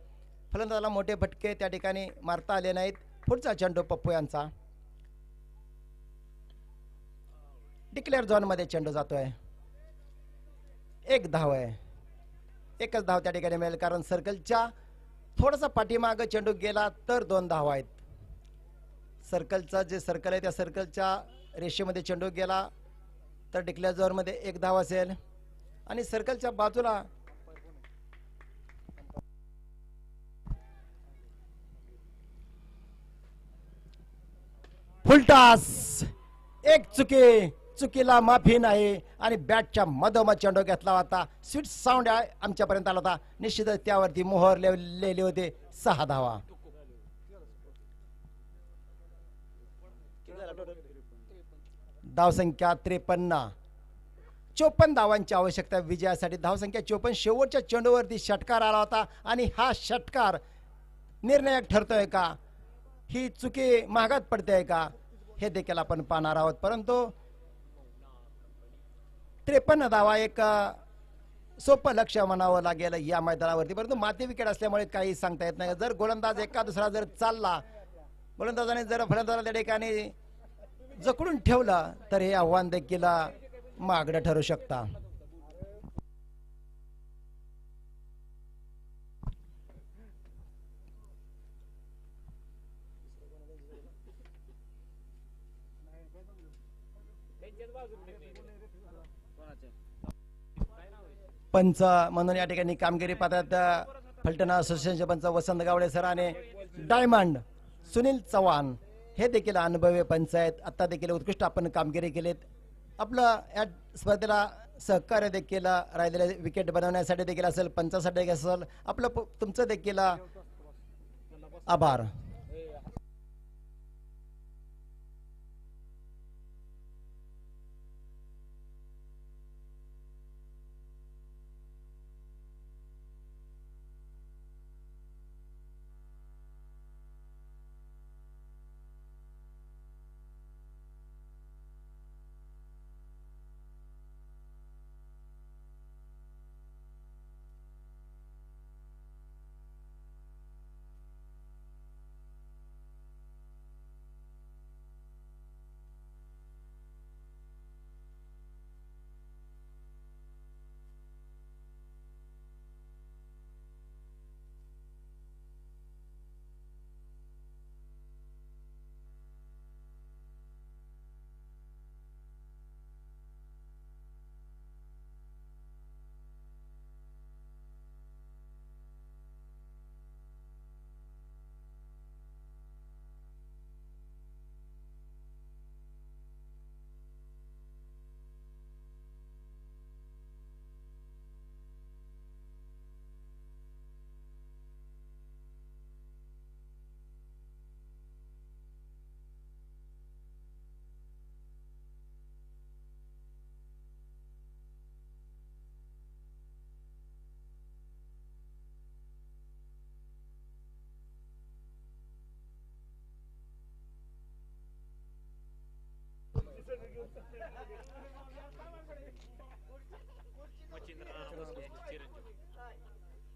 फलंदाजाला मोठे फटके त्या ठिकाणी मारता आले नाहीत. पुढचा चेंडू पप्पू यांचा डिक्लेअर झोन मध्ये चेंडू जातोय. 1 धाव आहे. एकच धाव त्या ठिकाणी मिळेल, कारण सर्कलच्या थोडासा पाठीमागं चेंडू गेला तर 2 धावा आहेत. सर्कलचा जे सर्कल आहे त्या सर्कलच्या रेषेमध्ये चेंडू गेला तर डिक्लेअर झोनमध्ये 1 धाव असेल, आणि सर्कलच्या बाजूला फुलटास, एक चुकीला माफी नाही, आणि बॅटच्या मधोमध चेंडू घेतला होता. स्वीट साऊंड आमच्यापर्यंत आला होता. निश्चितच त्यावरती मोहर लिहिलेले होते 6 धावा. धावसंख्या 53. 54 धावांची आवश्यकता विजयासाठी. धावसंख्या 54. शेवटच्या चेंडूवरती षटकार आला होता, आणि हा षटकार निर्णायक ठरतोय का, ही चुकी महागात पडते का, हे देखील आपण पाहणार आहोत. परंतु 53 धावा एक सोपं लक्ष म्हणावं लागेल या मैदानावरती. परंतु माती विकेट असल्यामुळे काही सांगता येत नाही. जर गोलंदाज एका दुसरा जर चालला, गोलंदाजाने जर फलंदाजाला त्या ठिकाणी जकडून ठेवलं तर हे आव्हान देखील महागडं ठरू शकता. पंच म्हणून या ठिकाणी कामगिरी पाहतात फलटण असोसिएशनचे पंच वसंत गावडे सर आणि डायमंड सुनील चव्हाण हे देखील अनुभवी पंच आहेत. आता देखील उत्कृष्ट आपण कामगिरी केलीत. आपलं या स्पर्धेला सहकार्य देखील राहिलेले विकेट बनवण्यासाठी देखील असेल, पंचासाठी असेल, आपलं तुमचं देखील आभार.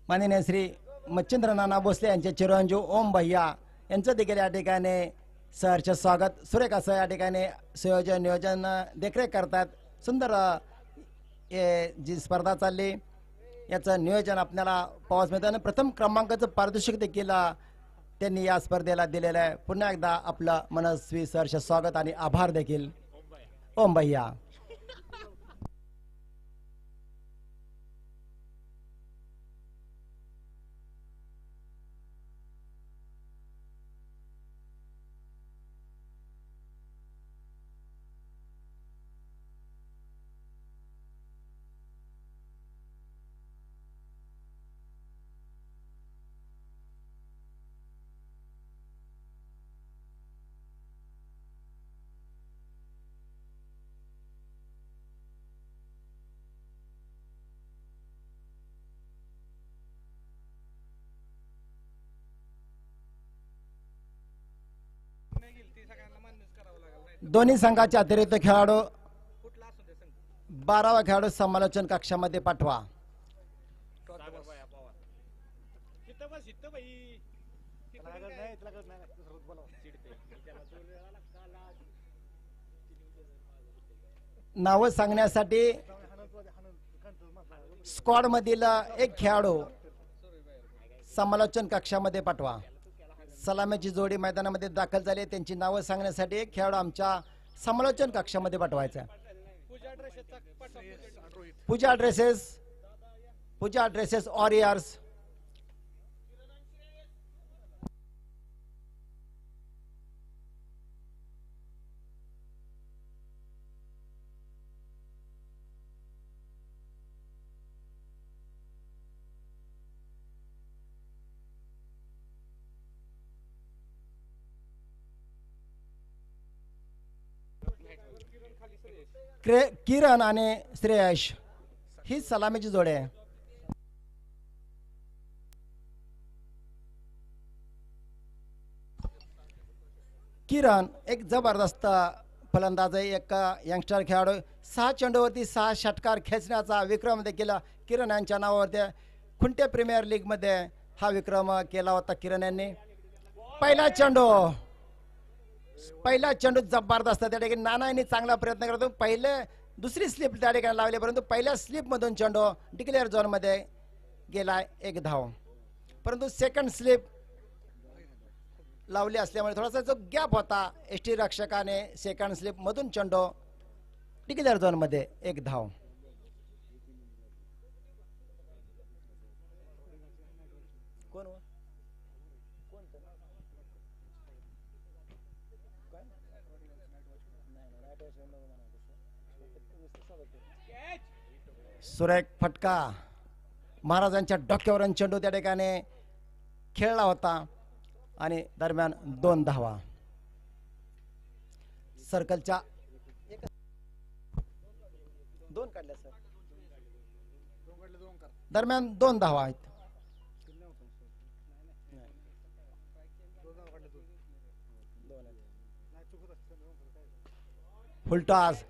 माननीय श्री मच्छिंद्र नाना भोसले यांचे चिरंजीव ओम भैया यांचं देखील या ठिकाणी सहर्ष स्वागत. सुरेख असं या ठिकाणी संयोजन नियोजन देखरेख करतात. सुंदर जी स्पर्धा चालली याचं नियोजन आपल्याला पाहावयास मिळतं, आणि प्रथम क्रमांकाचं पारितोषिक देखील त्यांनी या स्पर्धेला दिलेलं आहे. पुन्हा एकदा आपलं मनस्वी सहर्ष स्वागत आणि आभार देखील ओम भैया. दोन्ही संघाचे अतिरिक्त खेळाडू 12वा खेळाडू समालोचन कक्षामध्ये पाठवा. नाव सांगण्यासाठी स्क्वॉड मधील एक खेळाडू समालोचन कक्षामध्ये पाठवा. सलामीची जोडी मैदानामध्ये दाखल झाली. त्यांची नावं सांगण्यासाठी एक खेळाडू आमच्या समालोचन कक्षामध्ये पाठवायचा. पूजा ड्रेसेस वॉरियर्स. किरण आणि श्रेयश ही सलामीची जोडी आहे. किरण एक जबरदस्त फलंदाज आहे. एक यंगस्टर खेळाडू. 6 चेंडूवरती 6 षटकार खेचण्याचा विक्रम देखील किरण यांच्या नावावरती. खुंटे प्रीमियर लीग मध्ये हा विक्रम केला होता किरण यांनी. पहिला चेंडू जबरदस्त. त्या ठिकाणी नाना यांनी चांगला प्रयत्न करतो. दुसरी स्लिप त्या ठिकाणी लावली, परंतु पहिल्या स्लिप मधून चेंडू डिक्लेअर झोन मध्ये गेला. 1 धाव. परंतु सेकंड स्लिप लावली असल्यामुळे थोडासा जो गॅप होता एसटी रक्षकाने सेकंड स्लिप मधून चेंडू डिक्लेअर झोन मध्ये 1 धाव. सुरेख फटका महाराजांच्या डोक्यावरून चेंडू त्या ठिकाणी खेळला होता आणि दरम्यान 2 धावा. सर्कलच्या 2 काढल्या सर. दरम्यान 2 धावा आहेत. फुलटॉस.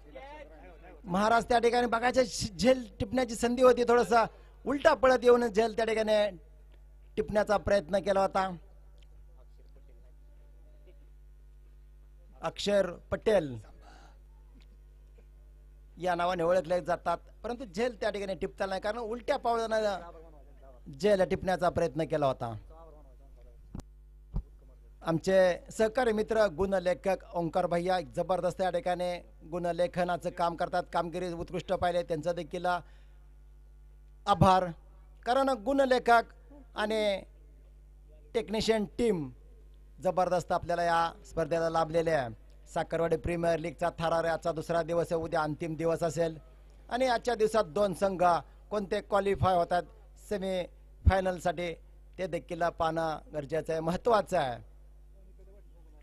महाराज त्या ठिकाणी बघायचे झेल टिपण्याची संधी होती. थोडसा उलटा पळत येऊन झेल त्या ठिकाणी टिपण्याचा प्रयत्न केला होता. अक्षर पटेल या नावाने ओळखले जातात, परंतु झेल त्या ठिकाणी टिपता नाही, कारण उलट्या पावलानं झेल टिपण्याचा प्रयत्न केला होता. आमचे सहकारी मित्र गुणलेखक ओंकार भैया जबरदस्त या ठिकाणी गुणलेखनाचं काम करतात. कामगिरी उत्कृष्ट पाहिले, त्यांचा देखील आभार. कारण गुणलेखक आणि टेक्निशियन टीम जबरदस्त आपल्याला या स्पर्धेला लाभलेले आहे. साखरवाडी प्रीमियर लीगचा थरार आजचा 2रा दिवस आहे. उद्या अंतिम दिवस असेल आणि आजच्या दिवसात 2 संघ कोणते क्वालिफाय होतात सेमी फायनल साठी ते देखील पाहणं गरजेचं आहे, महत्वाचं आहे.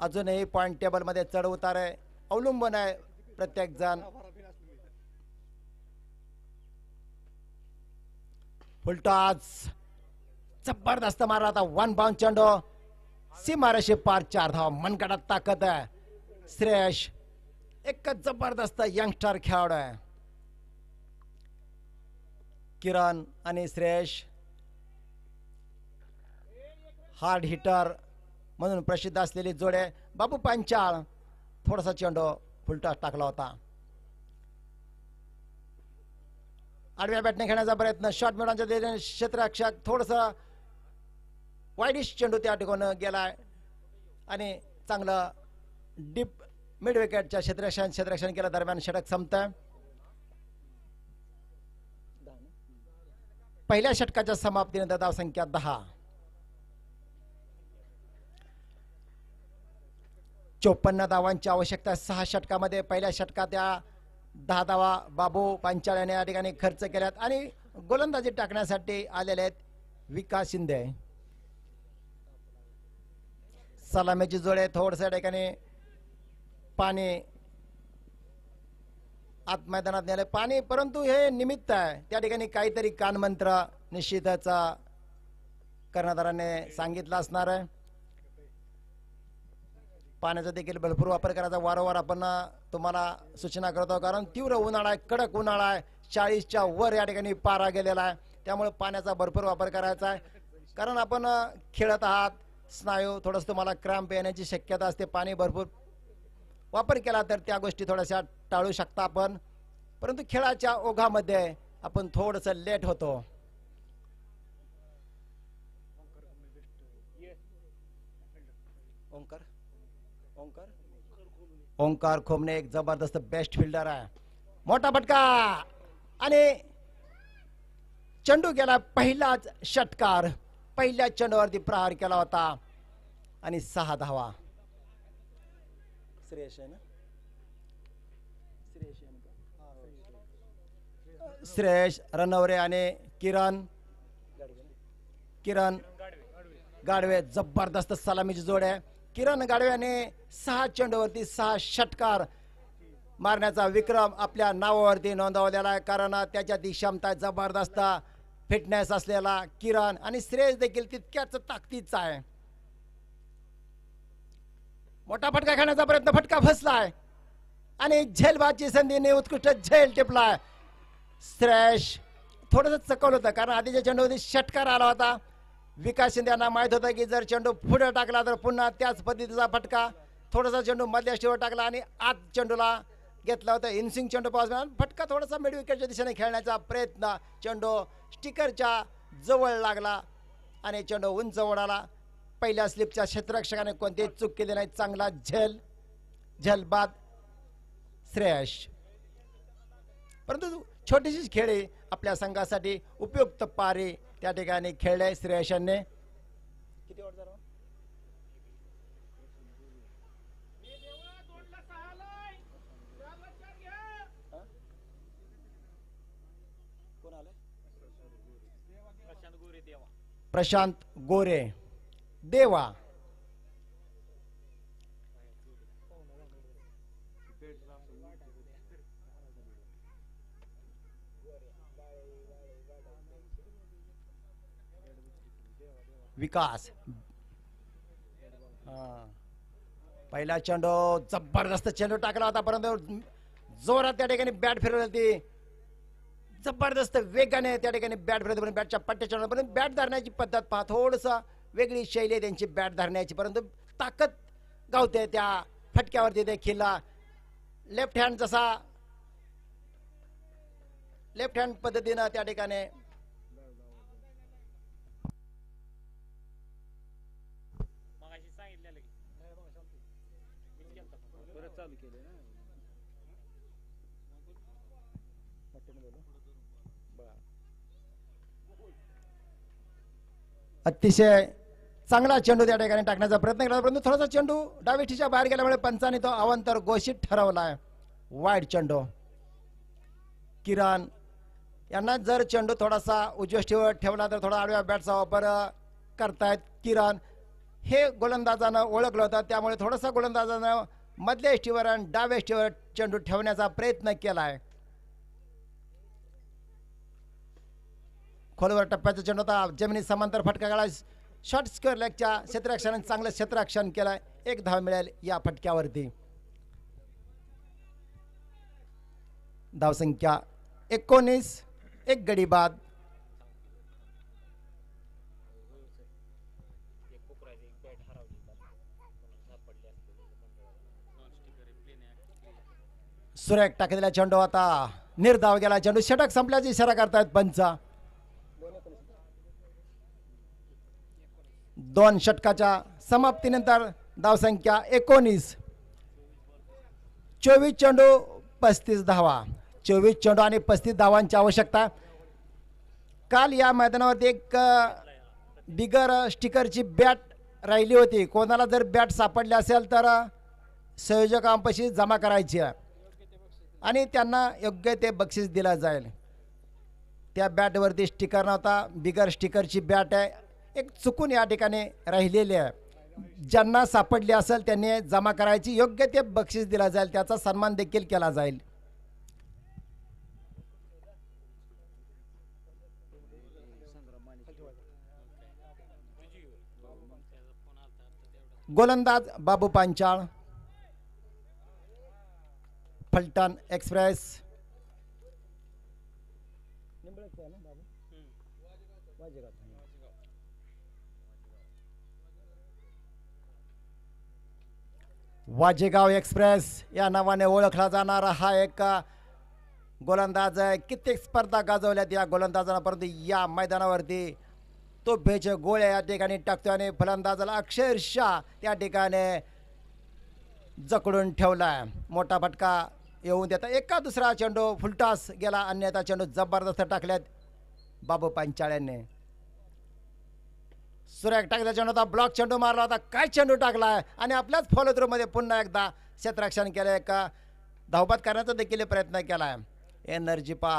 अजूनही पॉइंट टेबल मध्ये चढ उतार आहे, अवलंबून आहे प्रत्येक जण. फुलटॉस जबरदस्त मारा आता. 1 बाउंड चेंडू सीमारेषे पार. 4 धाव. मनगटात ताकद आहे. श्रेयश एकच जबरदस्त यंगस्टर खेळाडू आहे. किरण आणि श्रेयश हार्ड हिटर म्हणून प्रसिद्ध असलेली जोडे. बाबू पांचाळ थोडासा चेंडू फुलटॉस टाकला होता. आडव्या बॅटने खेळण्याचा प्रयत्न. शॉट मिळवण्याच्या दिशेने क्षेत्ररक्षक थोडंसं वाईडिश चेंडू त्या ठिकाणी गेलाय आणि चांगलं डीप मिड विकेटच्या क्षेत्ररक्षण केल्या दरम्यान षटक संपतंय. पहिल्या षटकाच्या समाप्तीनंतर धावसंख्या 10. 54 धावांची आवश्यकता 6 षटकामध्ये. पहिल्या षटकात या 10 धावा बाबू पांचाळ यांनी या ठिकाणी खर्च केल्यात आणि गोलंदाजी टाकण्यासाठी आलेले आहेत विकास शिंदे. सलामीची जोडे थोडस ठिकाणी पाणी आत मैदानात नेले पाणी, परंतु हे निमित्त आहे त्या ठिकाणी काहीतरी कानमंत्र निश्चितच कर्णधाराने सांगितलं असणार आहे. पाण्याचा देखील भरपूर वापर करायचा वारंवार आपण तुम्हाला सूचना करतो, कारण तीव्र उन्हाळा आहे, कडक उन्हाळा आहे, 40च्या वर या ठिकाणी पारा गेलेला आहे. त्यामुळे पाण्याचा भरपूर वापर करायचा आहे, कारण आपण खेळत आहात. स्नायू थोडंसं तुम्हाला क्रॅम्प येण्याची शक्यता असते. पाणी भरपूर वापर केला तर त्या गोष्टी थोड्याशा टाळू शकता आपण, परंतु खेळाच्या ओघामध्ये आपण थोडस लेट होतो. ओंकार ओंकार ओंकार खोमने एक जबरदस्त बेस्ट फिल्डर आहे. मोठा फटका आणि चेंडू गेला. पहिलाच षटकार, पहिल्या चेंडूवरती प्रहार केला होता आणि 6 धावा. श्रेयश आहे ना, श्रेयश रनवरे आणि किरण गाडवे जबरदस्त सलामीची जोड आहे. किरण गाडव्याने 6 चेंडूवरती 6 षटकार मारण्याचा विक्रम आपल्या नावावरती नोंदवलेला आहे. कारण त्याच्या ती क्षमता जबरदस्त फिटनेस असलेला किरण आणि श्रेयस देखील तितक्याच ताकदीचा आहे. मोठा फटका खेळण्याचा प्रयत्न, फटका फसलाय आणि झेलबाची संधीने उत्कृष्ट झेल टिपलाय. श्रेयस थोडंसं चकवलं होतं कारण आधीच्या चेंडूमध्ये षटकार आला होता. विकास शिंदे यांना माहित होतं की जर चेंडू पुढे टाकला तर पुन्हा त्याच पद्धतीचा फटका. थोडासा चेंडू मधल्या स्टीवर टाकला आणि आत चेंडूला घेतला होता. इनस्विंग चेंडू पासून फटका थोडासा मिड विकेटच्या दिशेने खेळण्याचा प्रयत्न. चेंडू स्टिकरच्या जवळ लागला आणि चेंडू उंच उडाला. पहिल्या स्लिपच्या क्षेत्ररक्षकाने कोणतीही चूक केली नाही. चांगला झेल बाद श्रेयस. परंतु छोटीशी खेळी आपल्या संघासाठी उपयुक्त पारी त्या ठिकाणी खेळले श्रेयसने. किती ओव्हर झाला? प्रशांत गोरे देवा. विकास पहिला चेंडू जबरदस्त चेंडू टाकला होता परंतु जोरात त्या ठिकाणी बॅट फिरवली होती. जबरदस्त वेगाने त्या ठिकाणी बॅट फिरवली. बॅटच्या पट्ट्या चेंडूपर्यंत बॅट धरण्याची पद्धत पहा, थोडस वेगळी शैली आहे त्यांची बॅट धरण्याची, परंतु ताकद गावते त्या फटक्यावरती देखील. लेफ्ट हँड पद्धतीनं त्या ठिकाणी अतिशय चांगला चेंडू त्या ठिकाणी टाकण्याचा प्रयत्न केला परंतु थोडासा चेंडू डावीठीच्या बाहेर गेल्यामुळे पंचाने तो अवांतर घोषित ठरवलाय. वाईड चेंडू. किरण यांना जर चेंडू थोडासा उजव्या स्टीवर ठेवला तर थोडा आडव्या बॅटचा वापर करतायत. किरण हे गोलंदाजानं ओळखलं होतं त्यामुळे थोडासा गोलंदाजानं मधल्या स्टीवर आणि डाव्या स्टीवर चेंडू ठेवण्याचा प्रयत्न केलाय. खोलवर टप्प्याचा चेंडू होता. जमिनी समांतर फटका गाळा. शॉर्ट स्क्वेअर लेगच्या क्षेत्ररक्षणाने चांगलं क्षेत्ररक्षण केलंय. 1 धाव मिळेल या फटक्यावरती. धावसंख्या 19. 1 गडी बाद. सुरेख टाकलेला चेंडू आता निर्धाव गेला. चेंडू षटक संपल्याचा इशारा करतायत पंच. 2 षटकाच्या समाप्तीनंतर धावसंख्या 19. 24 चेंडू 35 धावा. 24 चेंडू आणि 35 धावांची आवश्यकता. काल या मैदानावरती एक बिगर स्टिकरची बॅट राहिली होती. कोणाला जर बॅट सापडली असेल तर संयोजकांपाशी जमा करायची आणि त्यांना योग्य ते बक्षीस दिला जाईल. त्या बॅटवरती स्टिकर नव्हता, बिगर स्टिकरची बॅट आहे. एक चुकून या ठिकाणी राहिलेली आहे. ज्यांना सापडली असेल त्यांनी जमा करायची, योग्य ते बक्षीस दिला जाईल, त्याचा सन्मान देखील केला जाईल. गोलंदाज बाबू पांचाळ. फलटण एक्सप्रेस. वाजेगाव एक्सप्रेस या नावाने ओळखला जाणारा हा एक गोलंदाज कित्येक स्पर्धा गाजवल्यात या गोलंदाजांना, परंतु या मैदानावरती तो बेच गोळ्या या ठिकाणी टाकतो आणि फलंदाजाला अक्षरशः त्या ठिकाणी जकडून ठेवलाय. मोठा फटका येऊन देता एका दुसरा चेंडू फुलटास गेला, अन्यथा चेंडू जबरदस्त टाकल्यात बाबू पांचाळ्यांनी. सुरेख टाकला चेंडू होता, ब्लॉक चेंडू मारला होता, काय चेंडू टाकलाय आणि आपल्याच फॉलो थ्रू मध्ये पुन्हा एकदा क्षेत्ररक्षण केलंय का धावबाद करण्याचा देखील प्रयत्न केलाय. एनर्जी पा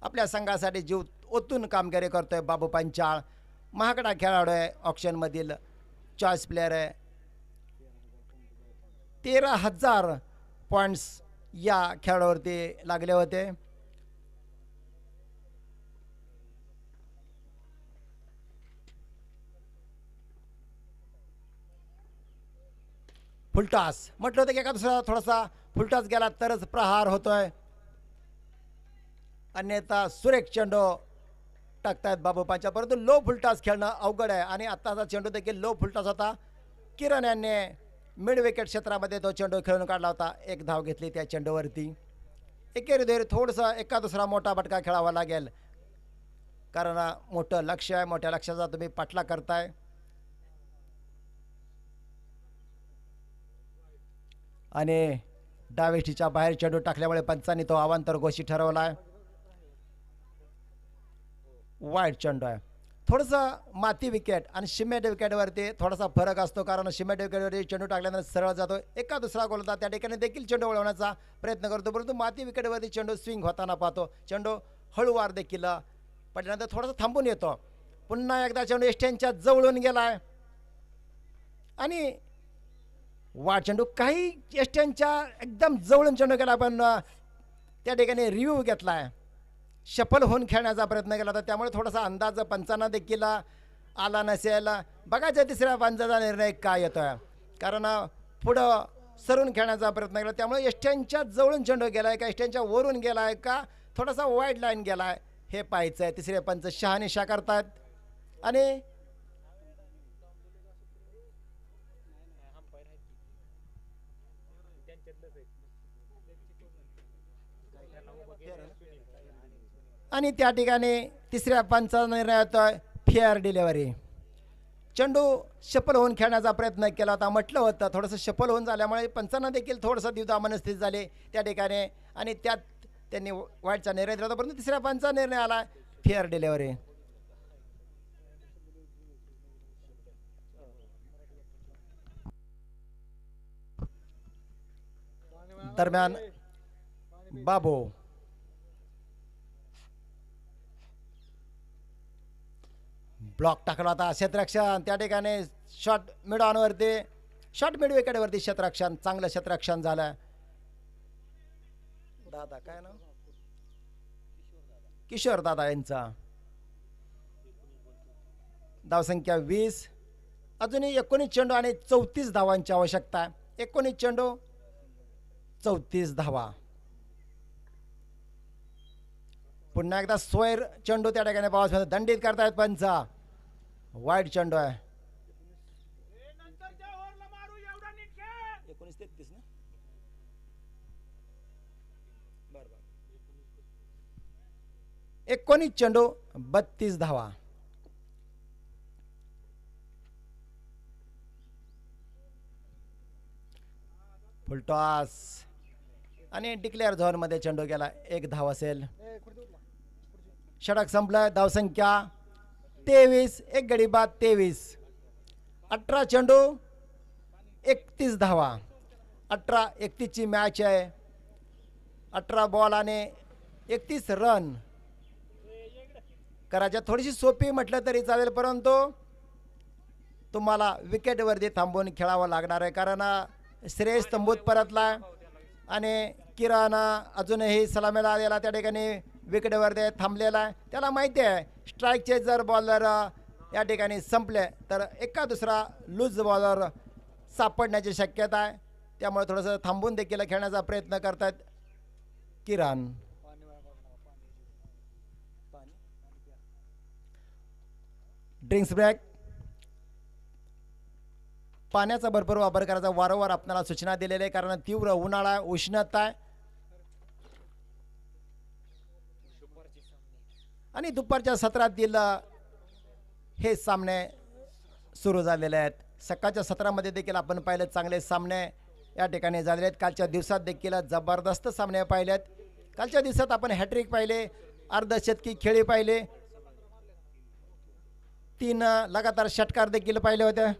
आपल्या संघासाठी जीव ओतून कामगिरी करतोय बाबू पांचाळ. महागडा खेळाडू आहे, ऑक्शन मधील चॉईस प्लेअर आहे. 13,000 पॉइंट्स या खेळाडूवरती लागले होते. फुलटास म्हटलं होतं की एका दुसरा थोडासा फुलटास गेला तरच प्रहार होतोय, अन्यथा सुरेख चेंडू टाकतायत बाबू पांचाळ. परंतु लो फुलटास खेळणं अवघड आहे आणि आत्ताचा चेंडू देखील लो फुलटास होता. किरण यांनी मिड विकेट क्षेत्रामध्ये तो चेंडू खेळून काढला होता, एक धाव घेतली त्या चेंडूवरती. एकेरीदेर थोडंसं एका दुसरा मोठा फटका खेळावा लागेल, कारण मोठं लक्ष आहे, मोठ्या लक्षाचा तुम्ही पाठला करताय. आणि डावेष्टीच्या बाहेर चेंडू टाकल्यामुळे पंचांनी तो अवांतर घोषित ठरवला आहे. वाईट चेंडू आहे. थोडंसं माती विकेट आणि सिमेंट विकेटवरती थोडासा फरक असतो, कारण सिमेंट विकेटवरती चेंडू टाकल्यानंतर सरळ जातो, एका दुसरा गोलंदाज त्या ठिकाणी देखील चेंडू वळवण्याचा प्रयत्न करतो, परंतु माती विकेटवरती चेंडू स्विंग होताना पाहतो. चेंडू हळूवार देखील पडल्यानंतर थोडासा थांबून येतो. पुन्हा एकदा चेंडू एस्टेनच्या जवळून गेलाय आणि वाट चेंडू काही एस्टेनच्या एकदम जवळून चेंडू गेला, पण त्या ठिकाणी रिव्ह्यू घेतलाय, शफल होऊन खेळण्याचा प्रयत्न केला होता, त्यामुळे थोडासा अंदाज पंचांना देखील आला नसेल. बघायचं तिसऱ्या पंचाचा निर्णय काय येतोय, कारण पुढं सरून खेळण्याचा प्रयत्न केला, त्यामुळे एस्टेनच्या जवळून चेंडू गेलाय का एस्टेनच्या वरून गेलाय का थोडासा वाईड लाईन गेलाय हे पाहायचं आहे. तिसरे पंच शहानिशा करतात आणि त्या ठिकाणी तिसऱ्या पंचाचा निर्णय होतोय फेअर डिलिव्हरी. चेंडू शफल होऊन खेळण्याचा प्रयत्न केला होता, म्हटलं होतं थोडंसं शफल होऊन झाल्यामुळे पंचांना देखील थोडंसं द्विधा मनस्थिती झाली त्या ठिकाणी आणि त्यात त्यांनी वाईटचा निर्णय दिला होता, परंतु तिसऱ्या पंचाचा निर्णय आला फेअर डिलिव्हरी. दरम्यान बाबू ब्लॉक टाकला होता, क्षेत्ररक्षण त्या ठिकाणी शॉर्ट मिड ऑनवरती शॉर्ट मिड विकेटवरती क्षेत्ररक्षण, चांगलं क्षेत्ररक्षण झालं. दादा काय ना किशोर दादा यांचा धावसंख्या 20, अजूनही 19 चेंडू आणि 34 धावांची आवश्यकता आहे. 19 चेंडू 34 धावा. पुन्हा एकदा सोयर चेंडू त्या ठिकाणी पाऊस दंडित करतायत पंच. वाईट चेंडू आहे. 19-33 ना, बरोबर. 19 चेंडू 32 धावा. फुलटॉस आणि डिक्लेअर झोन मध्ये चेंडू गेला, 1 धाव असेल. षटक संपलं. धावसंख्या 23, एक गडी बाद 23. 18 चेंडू 31 धावा. 18-31 ची मॅच आहे. 18 बॉल आणि 31 रन करायच्या. थोडीशी सोपी म्हटलं तरी चालेल, परंतु तुम्हाला विकेटवरती थांबून खेळावं लागणार आहे, कारण श्रेयस तंबूत परतला आणि किरण अजूनही सलामीला आलेला त्या ठिकाणी विकेटवरती थांबलेला आहे. त्याला माहिती आहे स्ट्राईकचे जर बॉलर या ठिकाणी संपले तर एका दुसरा लूज बॉलर सापडण्याची शक्यता आहे, त्यामुळे थोडंसं थांबून देखील खेळण्याचा प्रयत्न करतात किरण. Drinks break. पाण्याचा भरपूर वापर करायचा वारंवार आपल्याला सूचना दिलेली आहे, कारण तीव्र उन्हाळा उष्णता आहे. आणि दुपारच्या सत्रातील हे सामने सुरू झालेले आहेत. सकाळच्या सत्रामध्ये देखील आपण पाहिले चांगले सामने या ठिकाणी झालेले आहेत. कालच्या दिवसात देखील जबरदस्त सामने पाहिलेत. कालच्या दिवसात आपण हॅट्रिक पाहिले, अर्धशतकी खेळी पाहिले, 3 लगातार षटकार देखील पाहिले होते.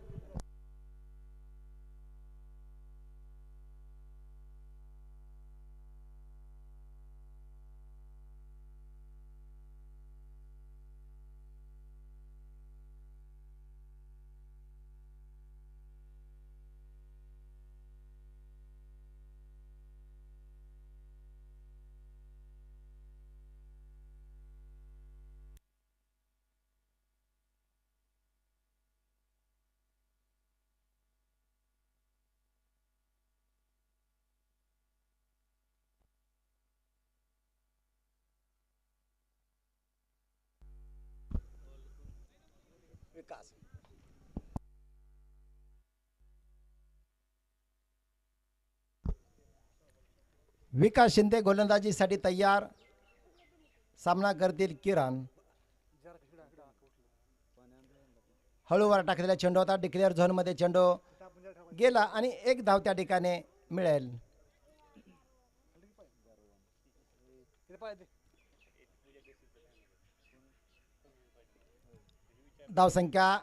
विकास विकास शिंदे गोलंदाजीसाठी तयार. सामना करतील किरण. हळूवार टाकलेला चेंडू होता. डिक्लेअर झोन मध्ये चेंडू गेला आणि 1 धाव त्या ठिकाणी मिळेल. धावसंख्या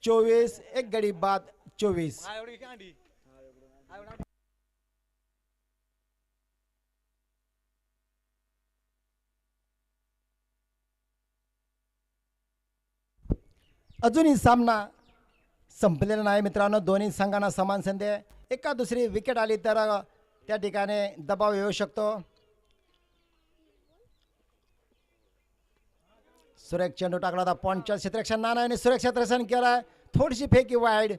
24, 1 गडी बाद 24. अजूनही सामना संपलेला नाही मित्रांनो. दोन्ही संघांना समान संधी. एका दुसरी विकेट आली तर त्या ठिकाणी दबाव येऊ शकतो. सुरेख चेंडू टाकला होता. पॉइंटच्या क्षेत्ररक्षण नानाने सुरेख क्षेत्ररक्षण केलं. थोडीशी फेकी वाईड,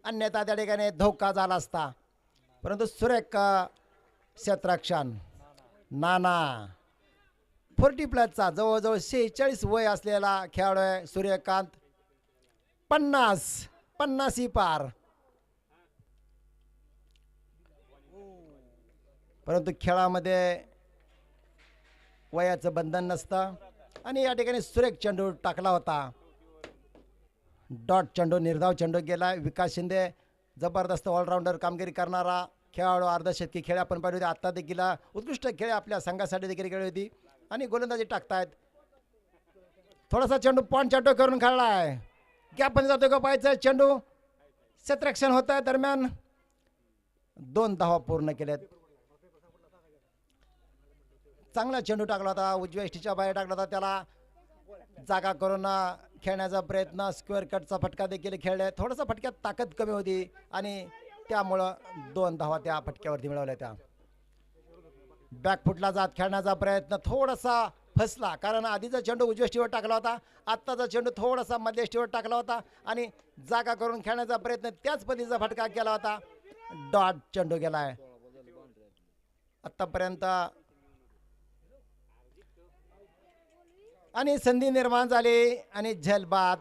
अन्यथा त्या ठिकाणी धोका झाला असता. परंतु सुरेख क्षेत्ररक्षण. नाना 40+ जवळजवळ 46 वय असलेला खेळाडू आहे सूर्यकांत. 50 ही पार. परंतु खेळामध्ये वयाचं बंधन नसतं आणि या ठिकाणी सुरेख चेंडू टाकला होता. डॉट चेंडू, निर्धाव चेंडू गेला. विकास शिंदे जबरदस्त ऑलराऊंडर कामगिरी करणारा खेळाडू. अर्धशतकी खेळ आपण पाहिली होती. आता देखील उत्कृष्ट खेळ आपल्या संघासाठी देखील खेळली होती आणि गोलंदाजी टाकतायत. थोडासा चेंडू पॉइंट चेंडू करून खेळला आहे. गॅपमध्ये जातो का पाहायचं. चेंडू क्षेत्ररक्षण होत आहे. दरम्यान 2 धावा पूर्ण केल्यात. चांगला चेंडू टाकला होता. उजव्या इष्टीच्या बाहेर टाकला होता. त्याला जागा करून खेळण्याचा प्रयत्न. स्क्वेअर कटचा फटका देखील खेळले. थोडासा फटक्यात ताकद कमी होती आणि त्यामुळं 2 धावा त्या फटक्यावरती मिळवल्या. त्या बॅकफुटला जात खेळण्याचा प्रयत्न थोडासा फसला, कारण आधीचा चेंडू उजव्या इष्टीवर टाकला होता. आत्ताचा चेंडू थोडासा मध्य इष्टीवर टाकला होता आणि जागा करून खेळण्याचा प्रयत्न, त्याच पद्धतीचा फटका केला होता. डॉट चेंडू गेलाय. आतापर्यंत आणि संधी निर्माण झाली आणि झलबाद.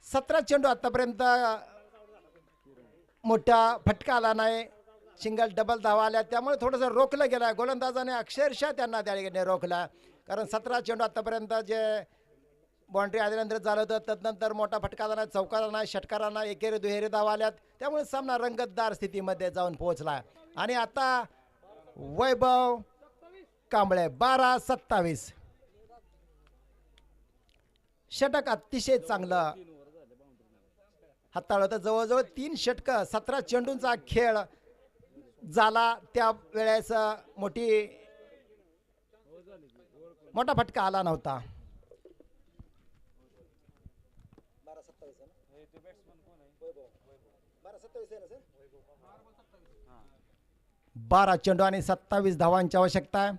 17 चेंडू आतापर्यंत मोठा फटका आला नाही. सिंगल डबल धावा आल्या, त्यामुळे थोडंसं रोखलं गेलं. गोलंदाजाने अक्षरशः त्यांना त्या ठिकाणी रोखला, कारण 17 चेंडू आतापर्यंत जे बाउंड्री आल्यानंतर झालं होतं, त्यानंतर मोठा फटका आला नाही, चौकारा नाही, षटकारा नाही, एकेरी दुहेरी धावा आल्यात. त्यामुळे सामना रंगतदार स्थितीमध्ये जाऊन पोहोचला. आणि आता वैभव कांबळे 12-27. षटक अतिशय चांगलं हाताळलं होतं. जवळजवळ 3 षटकं 17 चेंडूंचा खेळ झाला. त्या वेळेस मोठा फटका आला नव्हता. 12 चेंडू आणि 27 धावांची आवश्यकता आहे.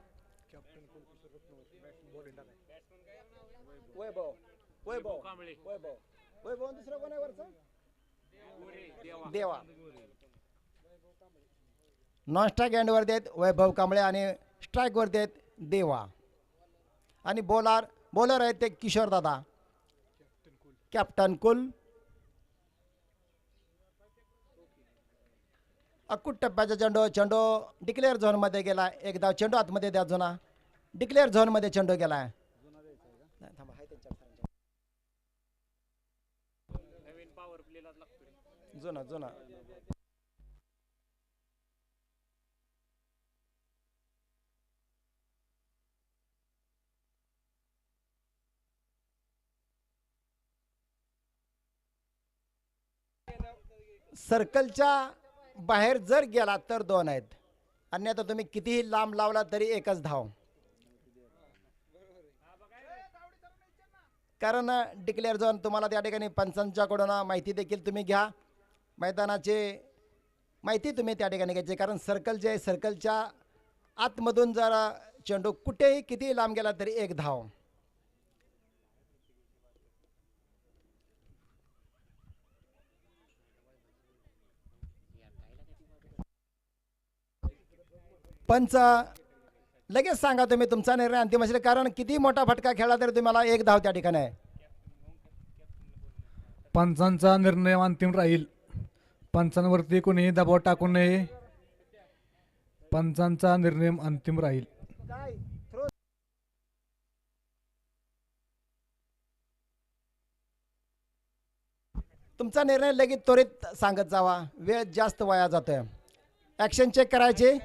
देवा नॉन स्ट्राईक एंडवर देत वैभव कांबळे आणि स्ट्राईक वर देत देवा. आणि बॉलर आहेत ते किशोर दादा, कॅप्टन कुल. अक्कूट टप्प्याचा चेंडू डिक्लेअर झोन मध्ये गेला. एक धाव. चेंडू आतमध्ये द्या जुना. डिक्लेअर झोनमध्ये चेंडू गेलाय. थांबा, हाय त्यांच्याकडे सांगा. जुना जुना सर्कलच्या बाहेर जर गेला तर 2 आहेत, अन्यथा तुम्ही कितीही लांब लावला तरी एकच धाव. कारण डिक्लेअर झोन तुम्हाला त्या ठिकाणी पंचांच्याकडून माहिती देखील तुम्ही घ्या. मैदानाचे माहिती तुम्ही त्या ठिकाणी घ्यायची, कारण सर्कल जे आहे सर्कलच्या आतमधून जर चेंडू कुठेही कितीही लांब गेला तरी एक धाव. पंच लगेच सांगा तुम्ही तुमचा निर्णय अंतिम असेल, कारण किती मोठा फटका खेळला तरी तुम्हाला एक धाव त्या ठिकाणी आहे. पंचांचा निर्णय अंतिम राहील. पंचांवरती कोणीही दबाव टाकू नये. पंचांचा निर्णय अंतिम राहील. तुमचा निर्णय लगेच त्वरित सांगत जावा, वेळ जास्त वाया जातोय. ऍक्शन चेक करायचे.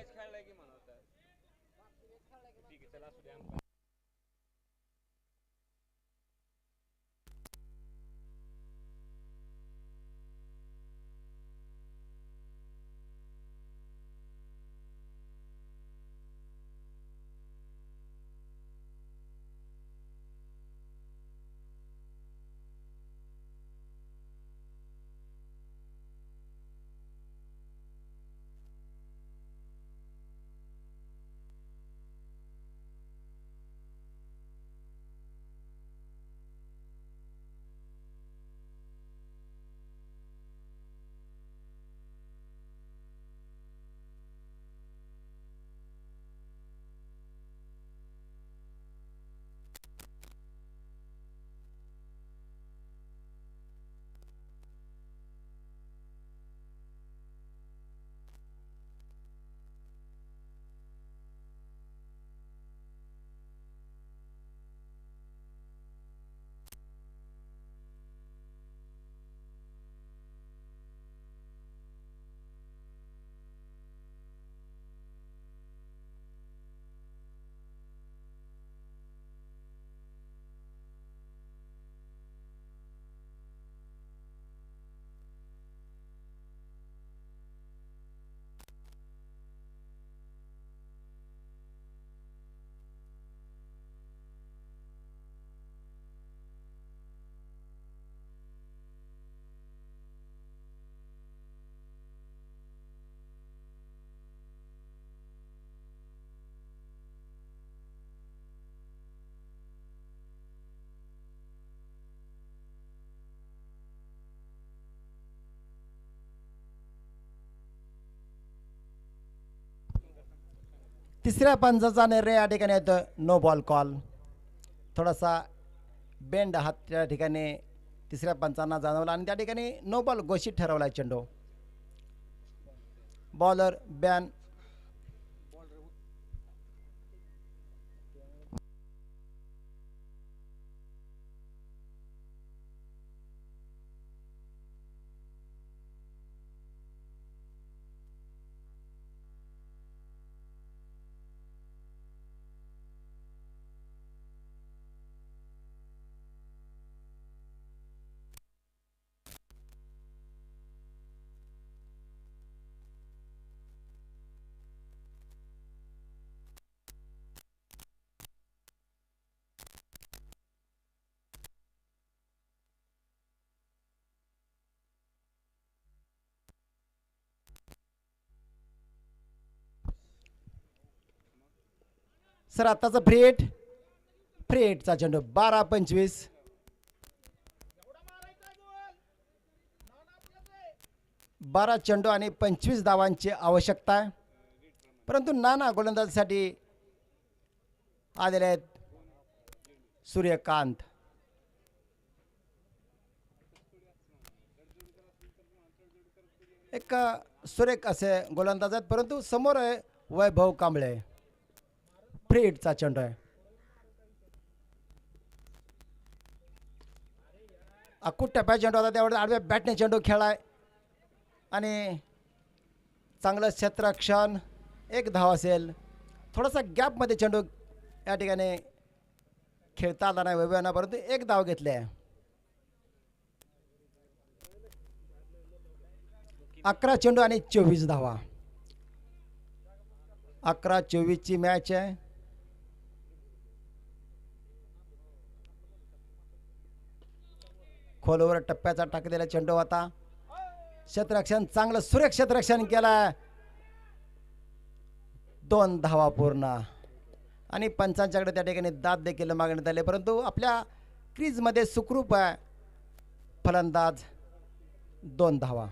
तिसऱ्या पंचाचा निर्णय या ठिकाणी येतो नो बॉल कॉल. थोडासा बेंड हात त्या ठिकाणी तिसऱ्या पंचांना जाणवला आणि त्या ठिकाणी नो बॉल घोषित ठरवला चेंडू. Bowler ban. सर आत्ताचा फ्री हिटचा चेंडू 12-25. 12 चेंडू आणि 25 धावांची आवश्यकता आहे, परंतु नाना गोलंदाजीसाठी आलेले आहेत सूर्यकांत. एक सुरेख असे गोलंदाज आहेत, परंतु समोर आहे वैभव कांबळे. फ्री हिटचा चेंडू आहे. अकूट टप्प्या चेंडू होता त्यावर आडव्या बॅटने चेंडू खेळाय आणि चांगलं क्षेत्ररक्षण. एक धाव असेल. थोडासा गॅपमध्ये चेंडू या ठिकाणी खेळता आला नाही वैभवांना, परंतु एक धाव घेतली आहे. 11 चेंडू आणि 24 धावा. 11-24 मॅच आहे. खोलवर टप्प्याचा टाकलेला चेंडू होता. क्षेत्ररक्षण चांगलं सुरेख क्षेत्ररक्षण केलं. 2 धावा पूर्ण आणि पंचांच्याकडे त्या ठिकाणी दाद देखील मागण्यात आले, परंतु आपल्या क्रीजमध्ये सुखरूप आहे फलंदाज. 2 धावा.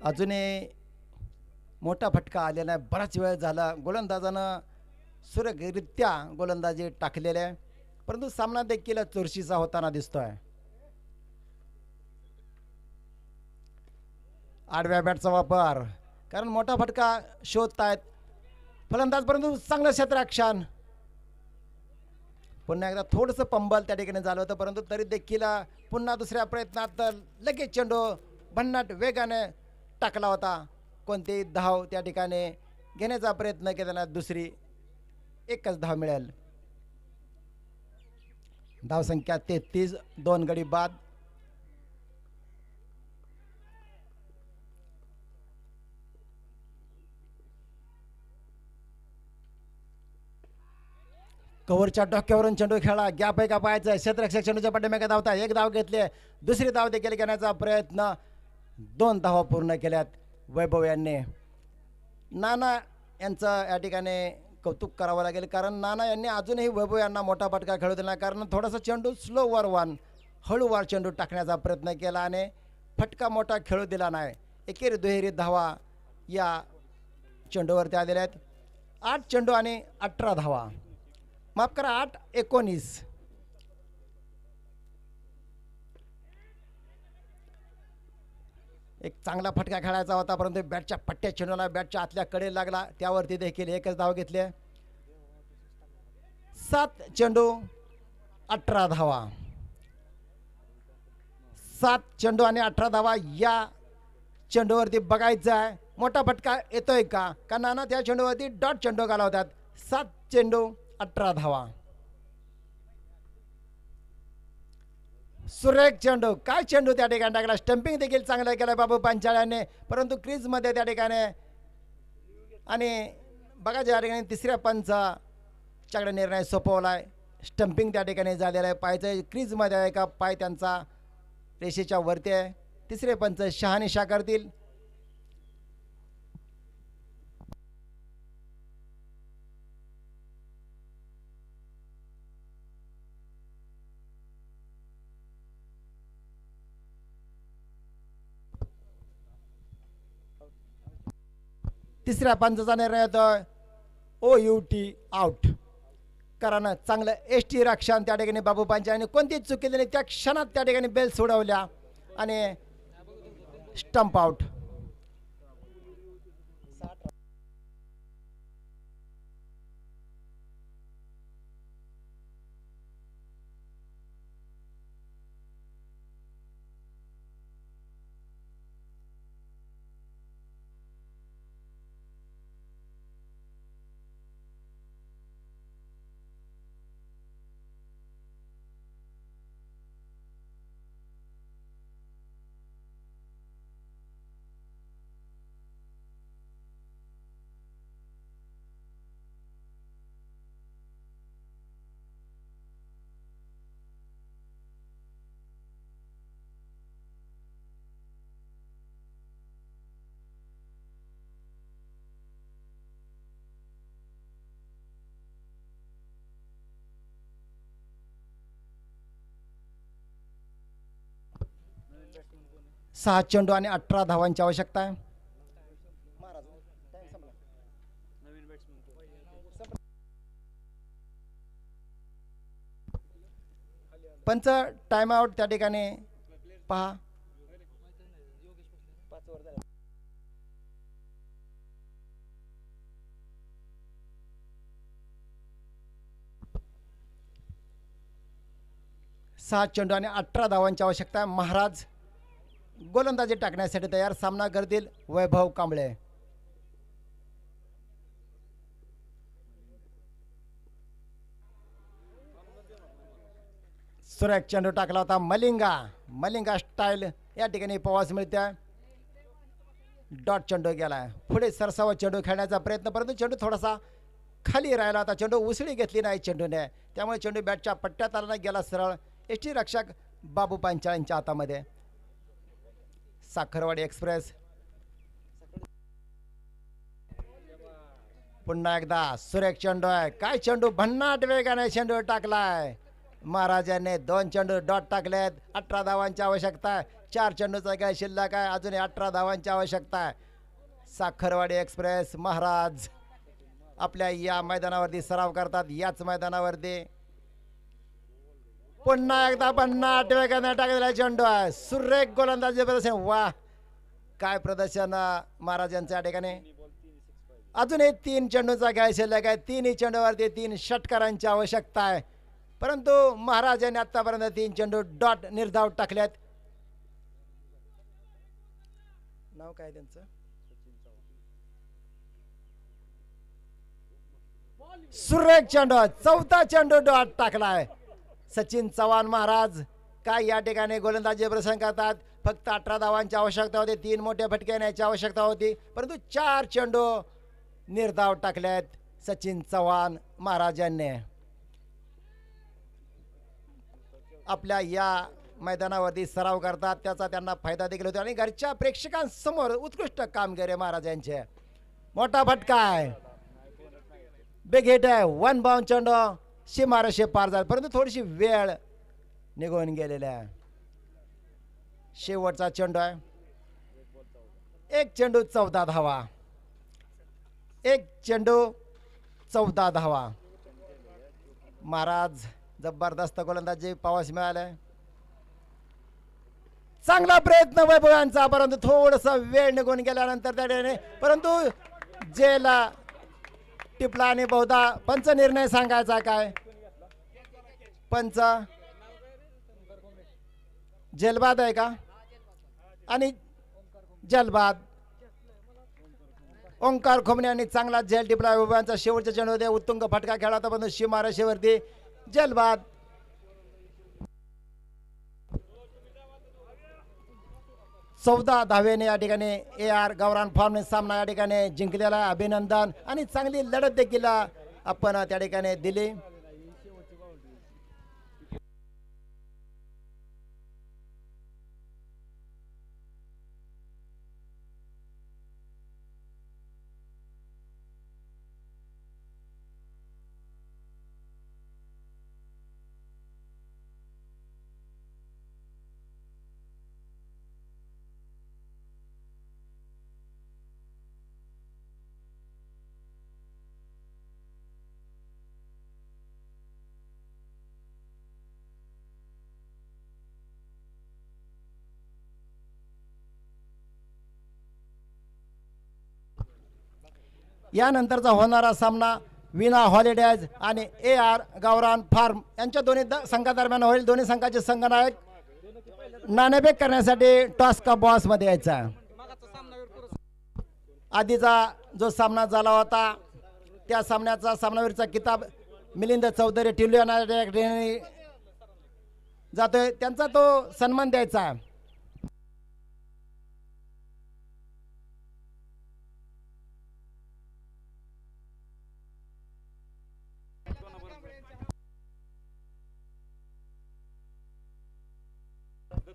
अजूनही मोठा फटका आलेला आहे. बराच वेळ झाला गोलंदाजानं सुरेखरित्या गोलंदाजी टाकलेले आहे, परंतु सामना देखील चुरशीचा होताना दिसतोय. आडव्या बॅटचा वापर, कारण मोठा फटका शोधतायत फलंदाज, परंतु चांगलं क्षेत्ररक्षण. पुन्हा एकदा थोडंसं पंबल त्या ठिकाणी झालं होतं, परंतु तरी देखील पुन्हा दुसऱ्या प्रयत्नात लगेच चेंडू भन्नाट वेगाने टाकला होता. कोणतेही धाव त्या ठिकाणी घेण्याचा प्रयत्न केल्याने दुसरी एकच धाव मिळेल. धावसंख्या 33, 2 गडी बाद. कव्हरच्या डोक्यावरून चेंडू खेळा. गॅप आहे का पाहायचं. क्षेत्ररक्षक चेंडूच्या पाठीमागे धावता. एक धाव घेतली. दुसरी धाव देखील घेण्याचा प्रयत्न. 2 धावा पूर्ण केल्यात वैभव यांनी. नाना यांचं या ठिकाणी कौतुक करावं लागेल, कारण नाना यांनी अजूनही वैभव यांना मोठा फटका खेळू दिला, कारण थोडासा चेंडू स्लोवर वन हळूवार चेंडू टाकण्याचा प्रयत्न केला आणि फटका मोठा खेळू दिला नाही. एकेरी दुहेरी धावा या चेंडूवरती आलेल्या आहेत. 8 चेंडू आणि 18 धावा. माफ करा, 8-19. एक चांगला फटका खेळायचा होता, परंतु बॅटच्या पट्ट्या चेंडूला बॅटच्या आतल्या कडे लागला, त्यावरती देखील एकच धाव घेतली. 7 चेंडू 18 धावा. 7 चेंडू आणि 18 धावा या चेंडूवरती बघायचं आहे मोठा फटका येतोय का, का नाना त्या चेंडूवरती डॉट चेंडू घालवतात. 7 चेंडू 18 धावा. सुरेख चेंडू, काय चेंडू त्या ठिकाणी टाकला. स्टंपिंग देखील चांगलं केलं बाबू पांचाळ्याने, परंतु क्रीजमध्ये त्या ठिकाणी आणि बघा ज्या ठिकाणी तिसऱ्या पंचाच्याकडे निर्णय सोपवलाय. स्टंपिंग त्या ठिकाणी झालेलं आहे. पायचं क्रीजमध्ये आहे का, पाय त्यांचा रेषेच्या वरती आहे. तिसरे पंच शहानिशा करतील. तिसऱ्या पंचाचा निर्णय होतोय OUT आउट. कारण चांगलं ST रक्षण त्या ठिकाणी बाबू पांचाळ्याने कोणतीच चूक केली नाही. त्या क्षणात त्या ठिकाणी बेल सोडवल्या आणि स्टंप आउट. सहा चेंडू आणि 18 धावांची आवश्यकता आहे. पंच टाइम आउट त्या ठिकाणी पहा. 6 चेंडू आणि 18 धावांची आवश्यकता आहे. महाराज गोलंदाजी टाकण्यासाठी तयार. सामना करतील वैभव कांबळे. सुरेख चेंडू टाकला होता. मलिंगा स्टाईल या ठिकाणी पवास मिळते. डॉट चेंडू गेलाय. पुढे सरसावा चेंडू खेळण्याचा प्रयत्न, परंतु चेंडू थोडासा खाली राहिला होता. चेंडू उसळी घेतली नाही चेंडूने, त्यामुळे चेंडू बॅटच्या पट्ट्यात आला नाही, गेला सरळ एसटी रक्षक बाबू पांचाळ्यांच्या हातामध्ये. साखरवाडी एक्सप्रेस पुन्हा एकदा सुरेख चेंडू आहे. काय चेंडू, भन्नाट वेगाने चेंडू टाकलाय. महाराजांनी 2 चेंडू डॉट टाकलेत. 18 धावांची आवश्यकता आहे. 4 चेंडूचा काय शिल्लक आहे, अजून 18 धावांची आवश्यकता आहे. साखरवाडी एक्सप्रेस महाराज आपल्या या मैदानावरती सराव करतात. याच मैदानावरती पुन्हा एकदा भन्नाट वेगाने टाकलेला चेंडू आहे. सुरेख गोलंदाजी प्रदर्शन. वा, काय प्रदर्शन महाराजांच्या ठिकाणी. अजूनही 3 चेंडूचा काय शिल्लक आहे. 3ही चेंडूवरती 3 षटकारांची आवश्यकता आहे, परंतु महाराजांनी आतापर्यंत 3 चेंडू डॉट निर्धाव टाकल्यात. नाव काय त्यांचं, सुरेख चेंडू, 4था चेंडू डॉट टाकलाय. सचिन चव्हाण महाराज काय या ठिकाणी गोलंदाजी प्रदर्शन करतात. फक्त 18 धावांची आवश्यकता होती. 3 मोठे फटके येण्याची आवश्यकता होती, परंतु 4 चेंडू निर्धाव टाकल्यात सचिन चव्हाण महाराजांनी. आपल्या या मैदानावरती सराव करतात, त्याचा त्यांना फायदा देखील होतो आणि घरच्या प्रेक्षकांसमोर उत्कृष्ट कामगिरी महाराजांचे. मोठा फटका आहे, बिग हिट आहे. 1 बाउंड चेंडू सीमारेषे पार जात, परंतु थोडीशी वेळ निघून गेलेली आहे. शेवटचा चेंडू आहे. 1 चेंडू 14 धावा. 1 चेंडू 14 धावा. महाराज जबरदस्त गोलंदाजी पावास मिळालाय. चांगला प्रयत्न वैभवांचा, परंतु थोडस वेळ निघून गेल्यानंतर त्याने, परंतु जेला टिपला आणि बहुधा पंच निर्णय सांगायचा काय. पंच जेलबाद आहे का, आणि जलबाद ओंकार खोमणे यांनी चांगला झेल टिपला. वैभवांचा शेवटच्या चेंडूमध्ये उत्तुंग फटका खेळला होता, पण सीमारेषेवरती जलबाद. चौदा धावेने या ठिकाणी AR गावरान फार्म सामना या ठिकाणी जिंकलेला. अभिनंदन, आणि चांगली लढत देखील आपण त्या ठिकाणी दिली. यानंतरचा होणारा सामना विना हॉलिडेज आणि AR गावरान फार्म यांच्या दोन्ही संघादरम्यान होईल. दोन्ही संघाचे संघनायक नाणेफेक करण्यासाठी टॉस का बॉस मध्ये यायचा. आधीचा जो सामना झाला होता त्या सामन्याचा सामनावीरचा किताब मिलिंद चौधरी टिल्लू यांना जातोय, त्यांचा तो सन्मान द्यायचा.